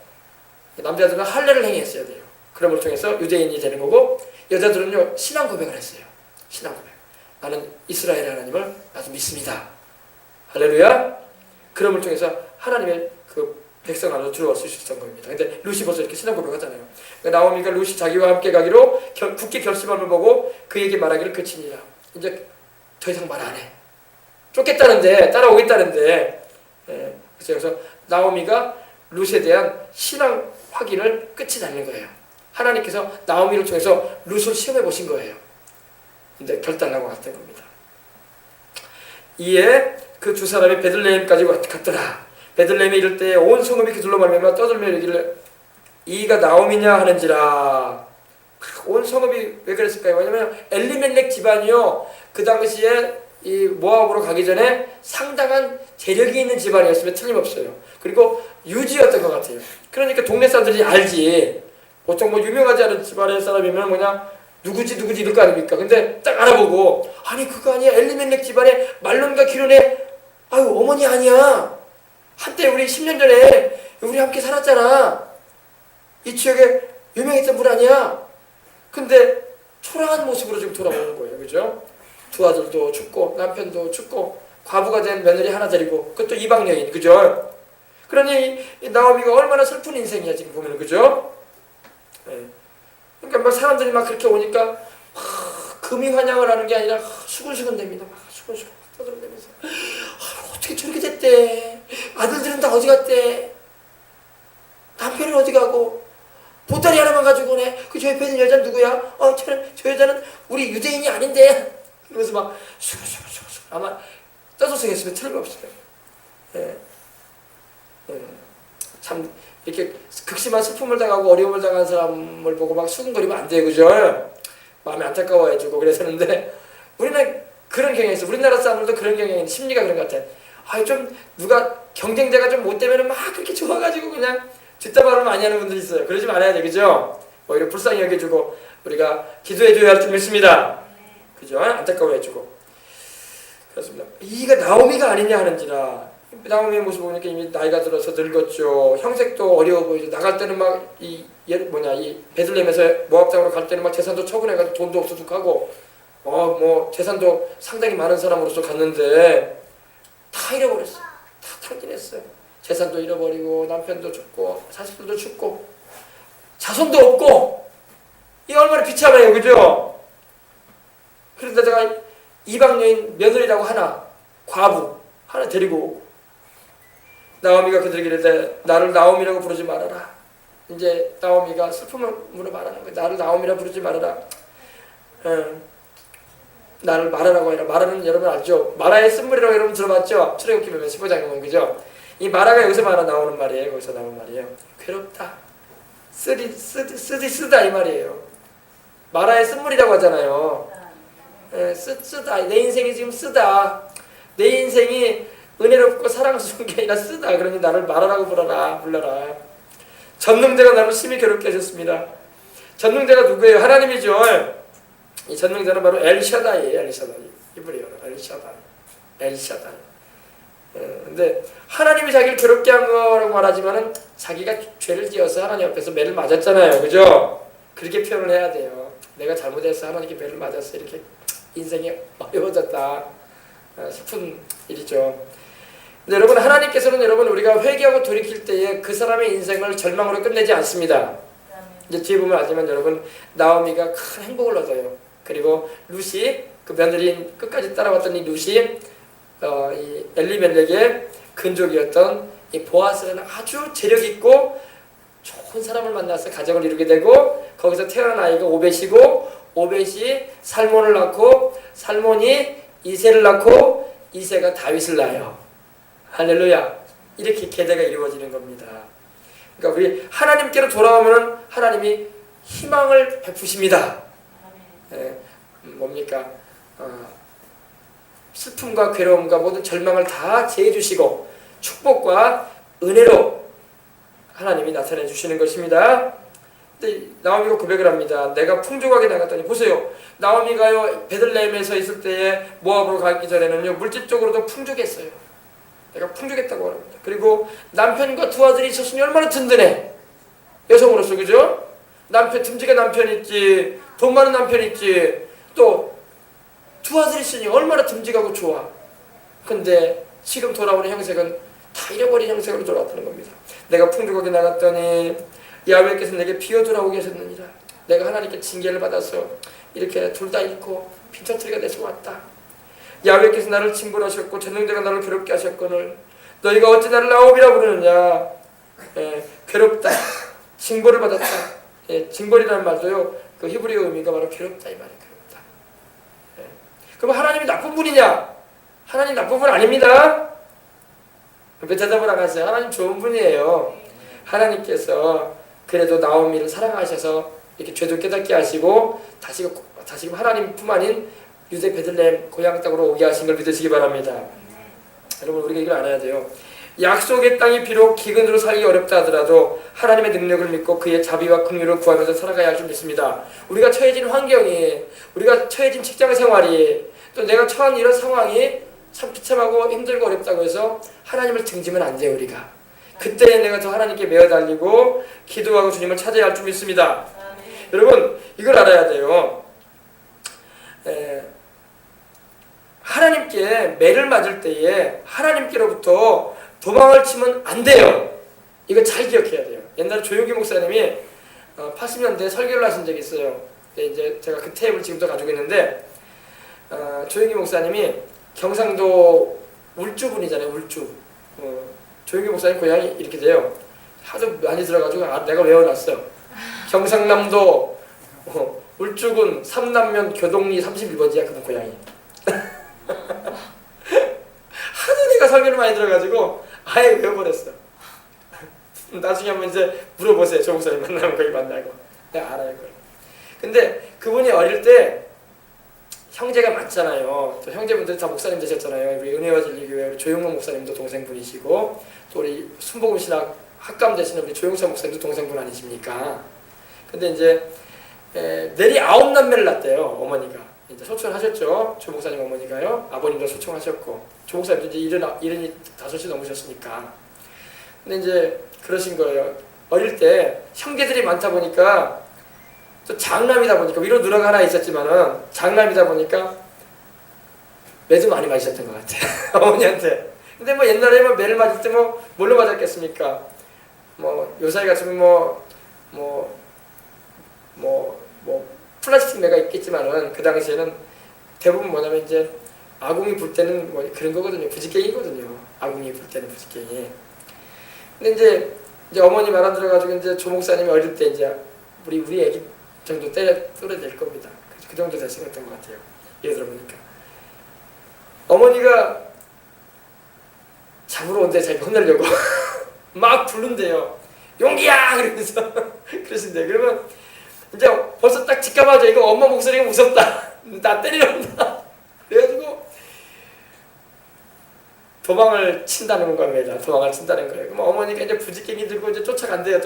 남자들은 할례를 행했어야 돼요. 그럼을 통해서 유대인이 되는 거고 여자들은요 신앙 고백을 했어요. 신앙 고백. 나는 이스라엘 하나님을 아주 믿습니다. 할렐루야. 그럼을 통해서 하나님의 그 백성 안으로 들어올 수 있었던 겁니다. 근데 룻이 벌써 이렇게 신앙 고백하잖아요. 그러니까 나오미가 룻이 자기와 함께 가기로 굳게 결심함을 보고 그에게 말하기를 그치니라. 이제 더 이상 말 안 해. 쫓겠다는데 따라오겠다는데 그래서 나오미가 룻에 대한 신앙 확인을 끝이 나는 거예요. 하나님께서 나오미를 통해서 룻을 시험해 보신 거예요. 근데 결단하고 갔던 겁니다. 이에 그 두 사람이 베들레헴까지 갔더라. 베들레헴에 이를 때 온 성읍이 그들로 말미암아 떠들며 이르기를 이가 나오미냐 하는지라. 온 성읍이 왜 그랬을까요? 왜냐면 엘리멜렉 집안이요 그 당시에 이 모압으로 가기 전에 상당한 재력이 있는 집안이었으면 틀림없어요. 그리고 유지였던 것 같아요. 그러니까 동네 사람들이 알지. 보통 뭐 유명하지 않은 집안의 사람이면 뭐냐 누구지 이럴 거 아닙니까? 근데 딱 알아보고 아니 그거 아니야 엘리멜렉 집안의 말론과 기론의 아유 어머니 아니야. 한때 우리 10년 전에 우리 함께 살았잖아. 이 지역에 유명했던 분 아니야. 근데 초라한 모습으로 지금 돌아오는 거예요. 그죠? 두 아들도 죽고 남편도 죽고 과부가 된 며느리 하나 데리고 그것도 이방 여인. 그죠? 그러니 나오미가 얼마나 슬픈 인생이야 지금 보면. 그죠? 그러니까 막 사람들이 막 그렇게 오니까 금이 환영을 하는 게 아니라 수근수근 됩니다. 막 수근수근 떠들어대면서 어떻게 저렇게 됐대. 아들들은 다 어디 갔대. 남편은 어디 가고 보따리 하나만 가지고 오네. 그 저 옆에 있는 여자는 누구야? 저 여자는 우리 유대인이 아닌데. 그래서 막 수근수근 아마 떠들썩했으면 틀림없어요. 참 이렇게 극심한 슬픔을 당하고 어려움을 당한 사람을 보고 막 수근거리면 안 돼요. 그죠? 마음이 안타까워해주고 그랬었는데 우리는 그런 경향이 있어. 우리나라 사람들도 그런 경향이 심리가 그런 것 같아. 좀 누가 경쟁자가 좀 못되면 막 그렇게 좋아가지고 그냥 뒷담화를 많이 하는 분들이 있어요. 그러지 말아야 돼, 그죠? 오히려 불쌍히 여겨주고 우리가 기도해줘야 할 줄 믿습니다. 그죠? 안타까워 해주고. 그렇습니다. 이가 나오미가 아니냐 하는지라. 나오미의 모습 보니까 이미 나이가 들어서 늙었죠. 형색도 어려워 보이죠. 나갈 때는 막 이 베들레헴에서 모압 땅으로 갈 때는 막 재산도 처분해가지고 돈도 없어죽하고 재산도 상당히 많은 사람으로서 갔는데 다 잃어버렸어. 다 탕진했어요. 재산도 잃어버리고 남편도 죽고 자식들도 죽고 자손도 없고 이 얼마나 비참해요, 그죠? 그런데 제가 이방 여인 며느리라고 하나 과부 하나 데리고 오고 나오미가 그들에게 이르되 나를 나오미라고 부르지 말아라. 이제 나오미가 슬픔으로 말하는 거예요. 나를 나오미라 부르지 말아라. 나를 마라라고 해라. 마라는 여러분 알죠? 마라의 쓴물이라고 여러분 들어봤죠? 출애굽기 보면 15장에 보면 그죠? 이 마라가 여기서 나오는 말이에요. 거기서 나오는 말이에요. 괴롭다. 쓰다 이 말이에요. 마라의 쓴물이라고 하잖아요. 쓰다. 내 인생이 지금 쓰다. 내 인생이 은혜롭고 사랑스러운 게 아니라 쓰다. 그러니 나를 마라라고 불러라. 전능자가 나를 심히 괴롭게 하셨습니다. 전능자가 누구예요? 하나님이죠. 이 전능자는 바로 엘샤다이예요. 엘샤다이. 이브리어로 엘샤다이. 근데 하나님이 자기를 괴롭게 한 거라고 말하지만은 자기가 죄를 지어서 하나님 앞에서 매를 맞았잖아요. 그죠? 그렇게 표현을 해야 돼요. 내가 잘못해서 하나님께 매를 맞았어. 이렇게 인생이 어려워졌다. 슬픈 일이죠. 근데 여러분 하나님께서는 여러분 우리가 회개하고 돌이킬 때에 그 사람의 인생을 절망으로 끝내지 않습니다. 이제 뒤에 보면 알지만 여러분 나오미가 큰 행복을 얻어요. 그리고 루시 그 며느리인 끝까지 따라왔던 이 루시 이 엘리멜렉의 근족이었던 이 보아스라는 아주 재력 있고 좋은 사람을 만나서 가정을 이루게 되고 거기서 태어난 아이가 오벳이고 오벳이 살몬을 낳고 살몬이 이새를 낳고 이새가 다윗을 낳아요. 할렐루야. 이렇게 계대가 이루어지는 겁니다. 그러니까 우리 하나님께로 돌아오면 하나님이 희망을 베푸십니다. 뭡니까? 슬픔과 괴로움과 모든 절망을 다 제해주시고 축복과 은혜로 하나님이 나타내 주시는 것입니다. 근데 나오미가 고백을 합니다. 내가 풍족하게 나갔더니 보세요. 나오미가요 베들레헴에서 있을 때에 모압으로 가기 전에는요 물질적으로도 풍족했어요. 내가 풍족했다고 합니다. 그리고 남편과 두 아들이 있었으니 얼마나 든든해. 여성으로서 그죠? 듬직한 남편 있지, 돈 많은 남편 있지, 또 두 아들이 있으니 얼마나 듬직하고 좋아. 근데 지금 돌아오는 형색은 다 잃어버린 형색으로 돌아왔다는 겁니다. 내가 풍족하게 나갔더니 야훼께서 내게 비어 돌아오게 하셨느니라. 내가 하나님께 징계를 받아서 이렇게 둘 다 잃고 빈터터리가 돼서 왔다. 야훼께서 나를 징벌하셨고 전능자가 나를 괴롭게 하셨거늘 너희가 어찌 나를 나오미라 부르느냐. 괴롭다. 징벌을 받았다. 징벌이라는 말도요 그 히브리어 의미가 바로 괴롭다 이 말이에요. 괴롭다. 그럼 하나님이 나쁜 분이냐? 하나님 나쁜 분 아닙니다. 왜 대답을 안 하세요? 하나님 좋은 분이에요. 하나님께서 그래도 나오미를 사랑하셔서 이렇게 죄도 깨닫게 하시고 다시금 하나님 품 아닌 유대 베들레헴 고향 땅으로 오게 하신 걸 믿으시기 바랍니다. 여러분 우리가 이걸 알아야 돼요. 약속의 땅이 비록 기근으로 살기 어렵다 하더라도 하나님의 능력을 믿고 그의 자비와 긍휼을 구하면서 살아가야 할 줄 믿습니다. 우리가 처해진 환경이, 우리가 처해진 직장 생활이, 또 내가 처한 이런 상황이 참 비참하고 힘들고 어렵다고 해서 하나님을 등지면 안 돼요. 우리가 그때 내가 더 하나님께 매어 달리고 기도하고 주님을 찾아야 할 줄 믿습니다. 여러분 이걸 알아야 돼요. 하나님께 매를 맞을 때에 하나님께로부터 도망을 치면 안 돼요. 이거 잘 기억해야 돼요. 옛날에 조용기 목사님이 80년대에 설교를 하신 적이 있어요. 이제 제가 그 테이프를 지금도 가지고 있는데 조용기 목사님이 경상도 울주분이잖아요. 울주. 조용기 목사님 고향이 이렇게 돼요. 하도 많이 들어가지고 내가 외워놨어. 경상남도 울주군 삼남면 교동리 31번지야 그분 고향이. 하도 내가 설교를 많이 들어가지고 아예 외워버렸어. 나중에 한번 이제 물어보세요. 조 목사님 만나면 거기 만나고 내가 알아요 그걸. 근데 그분이 어릴 때 형제가 많잖아요. 또 형제분들이 다 목사님 되셨잖아요. 우리 은혜와 진리교회 우리 조용문 목사님도 동생분이시고 또 우리 순복음 신학 학감 되시는 우리 조용사 목사님도 동생분 아니십니까? 근데 이제 내리 9남매를 낳았대요. 어머니가 이제 소천을 하셨죠. 조 목사님 어머니가요. 아버님도 소천하셨고 조 목사님도 이제 75이 넘으셨으니까. 근데 이제 그러신 거예요. 어릴 때 형제들이 많다 보니까 또 장남이다 보니까 위로 누나가 하나 있었지만은 장남이다 보니까 매도 많이 맞으셨던 것 같아요. 어머니한테. 근데 뭐 옛날에 뭐 매를 맞을 때 뭐 뭘로 맞았겠습니까? 뭐 요사이 같으면 뭐 플라스틱 매가 있겠지만은 그 당시에는 대부분 뭐냐면 이제 아궁이 불 때는 뭐 그런 거거든요. 부지깽이거든요. 아궁이 불 때는 부지깽이. 근데 이제 어머니 말 안 들어가지고 이제 조 목사님이 어릴 때 이제 우리 애기 정도 또래 될 겁니다. 그 정도 되셨던 것 같아요. 예를 들어보니까 어머니가 잡으러 온데 자기 혼내려고 막 부른대요. 용기야! 그러면서 그러신데 그러면 이제 벌써 딱 직감하죠. 이거 엄마 목소리가 무섭다. 나 때리려 온다. 그래가지고 도망을 친다는 겁니다. 도망을 친다는 거예요. 그럼 어머니가 이제 부지깽이 들고 이제 쫓아온대요.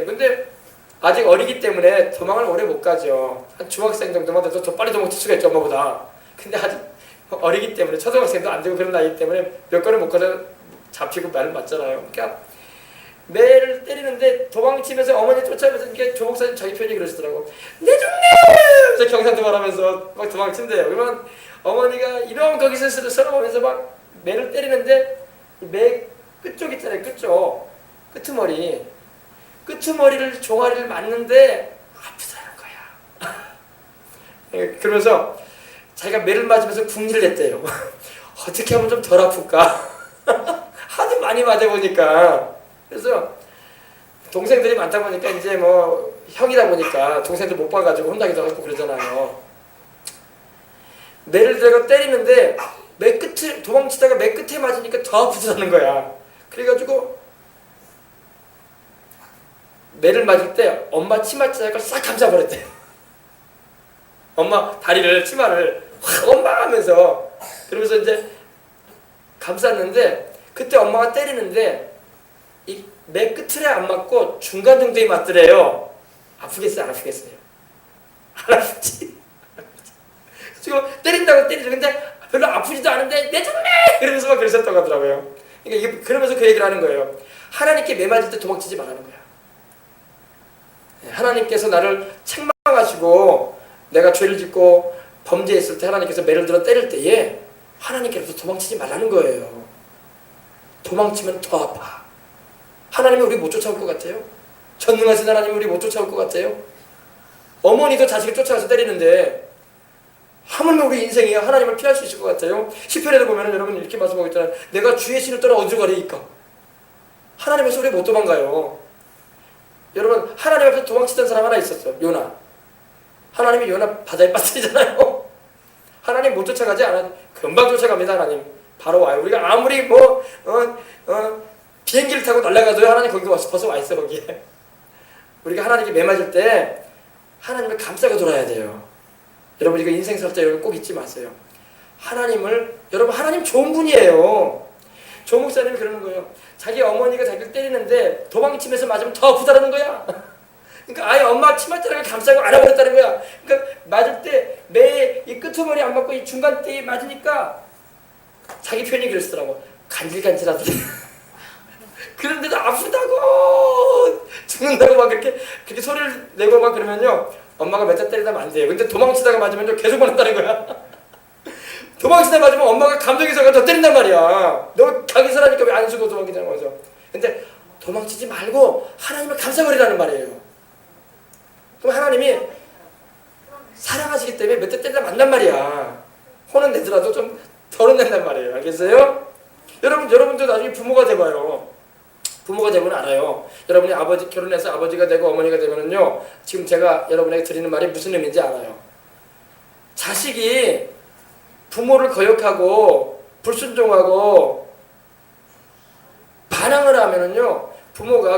근데 아직 어리기 때문에 도망을 오래 못 가죠. 한 중학생 정도만 돼도 더 빨리 도망칠 수가 있죠, 엄마보다. 근데 아직 어리기 때문에 초등학생도 안 되고 그런 나이 때문에 몇 걸음 못 가서 잡히고 말을 맞잖아요. 그러니까 매를 때리는데 도망치면서 어머니 쫓아오면서 이게 조 목사님 자기 표현이 그러시더라고. 내 종래! 그래서 경상도 말하면서 막 도망친대요. 그러면 어머니가 이런 거기서 서러우면서 막 매를 때리는데 매 끝쪽 있잖아요. 끝쪽. 끄트머리를 종아리를 맞는데 아프다는 거야. 그러면서 자기가 매를 맞으면서 궁리를 했대요. 어떻게 하면 좀 덜 아플까? 하도 많이 맞아보니까. 그래서 동생들이 많다 보니까 이제 뭐 형이다 보니까 동생들 못 봐가지고 혼나기도 하고 그러잖아요. 매를 들고 때리는데 도망치다가 매 끝에 맞으니까 더 아프다는 거야. 그래가지고 매를 맞을 때 엄마 치마자락을 싹 감싸버렸대. 엄마 다리를 치마를 확 엄마 하면서 그러면서 이제 감쌌는데 그때 엄마가 때리는데 이 매 끝에 안 맞고 중간 정도에 맞더래요. 아프겠어요? 안 아프겠어요? 안 아프지? 지금 때린다고 때리죠. 근데 별로 아프지도 않은데 내 정말 그러면서 막 그러셨다고 하더라고요. 그러니까 그러면서 그 얘기를 하는 거예요. 하나님께 매 맞을 때 도망치지 말라는 거야. 하나님께서 나를 책망하시고 내가 죄를 짓고 범죄했을 때 하나님께서 매를 들어 때릴 때에 하나님께서 도망치지 말라는 거예요. 도망치면 더 아파. 하나님이 우리 못 쫓아올 것 같아요? 전능하신 하나님이 우리 못 쫓아올 것 같아요? 어머니도 자식을 쫓아가서 때리는데 하물며 우리 인생이 하나님을 피할 수 있을 것 같아요? 시편에도 보면 여러분 이렇게 말씀하고 있잖아요. 내가 주의 신을 떠나 어디로 가리이까? 하나님에서 우리 못 도망가요. 여러분 하나님 앞에서 도망치던 사람 하나 있었어. 요나. 하나님이 요나 바다에 빠뜨리잖아요. 하나님 못 쫓아가지 않아. 금방 쫓아갑니다. 하나님. 바로 와요. 우리가 아무리 비행기를 타고 날아가도 하나님 거기 와서 벌써 와 있어 거기에. 우리가 하나님께 매 맞을 때 하나님을 감싸고 돌아야 돼요. 여러분 이거 인생 살 때 여러분 꼭 잊지 마세요. 여러분 하나님 좋은 분이에요. 조 목사님이 그러는 거예요. 자기 어머니가 자기를 때리는데 도망치면서 맞으면 더 아프다라는 거야. 그러니까 아예 엄마 치맛자락을 감싸고 안아버렸다는 거야. 그러니까 맞을 때 매 이 끄트머리 안 맞고 이 중간 때 맞으니까 자기 표현이 그랬더라고. 간질간질하더라. 그런데도 아프다고 죽는다고 막 그렇게 소리를 내고 막 그러면요 엄마가 몇 대 때리다 안 돼요. 근데 도망치다가 맞으면요 계속 맞는다는 거야. 도망치다 맞으면 엄마가 감정이 있어서 더 때린단 말이야. 너 가기설하니까 왜 안 쓰고 도망치냐는 거죠. 근데 도망치지 말고 하나님을 감싸버리라는 말이에요. 그럼 하나님이 사랑하시기 때문에 몇 대 때리다 만난 말이야. 혼은 내더라도 좀 덜은 낸단 말이에요. 알겠어요? 여러분도 나중에 부모가 돼봐요. 부모가 되면 알아요. 여러분이 결혼해서 아버지가 되고 어머니가 되면은요, 지금 제가 여러분에게 드리는 말이 무슨 의미인지 알아요. 자식이 부모를 거역하고 불순종하고 반항을 하면은요, 부모가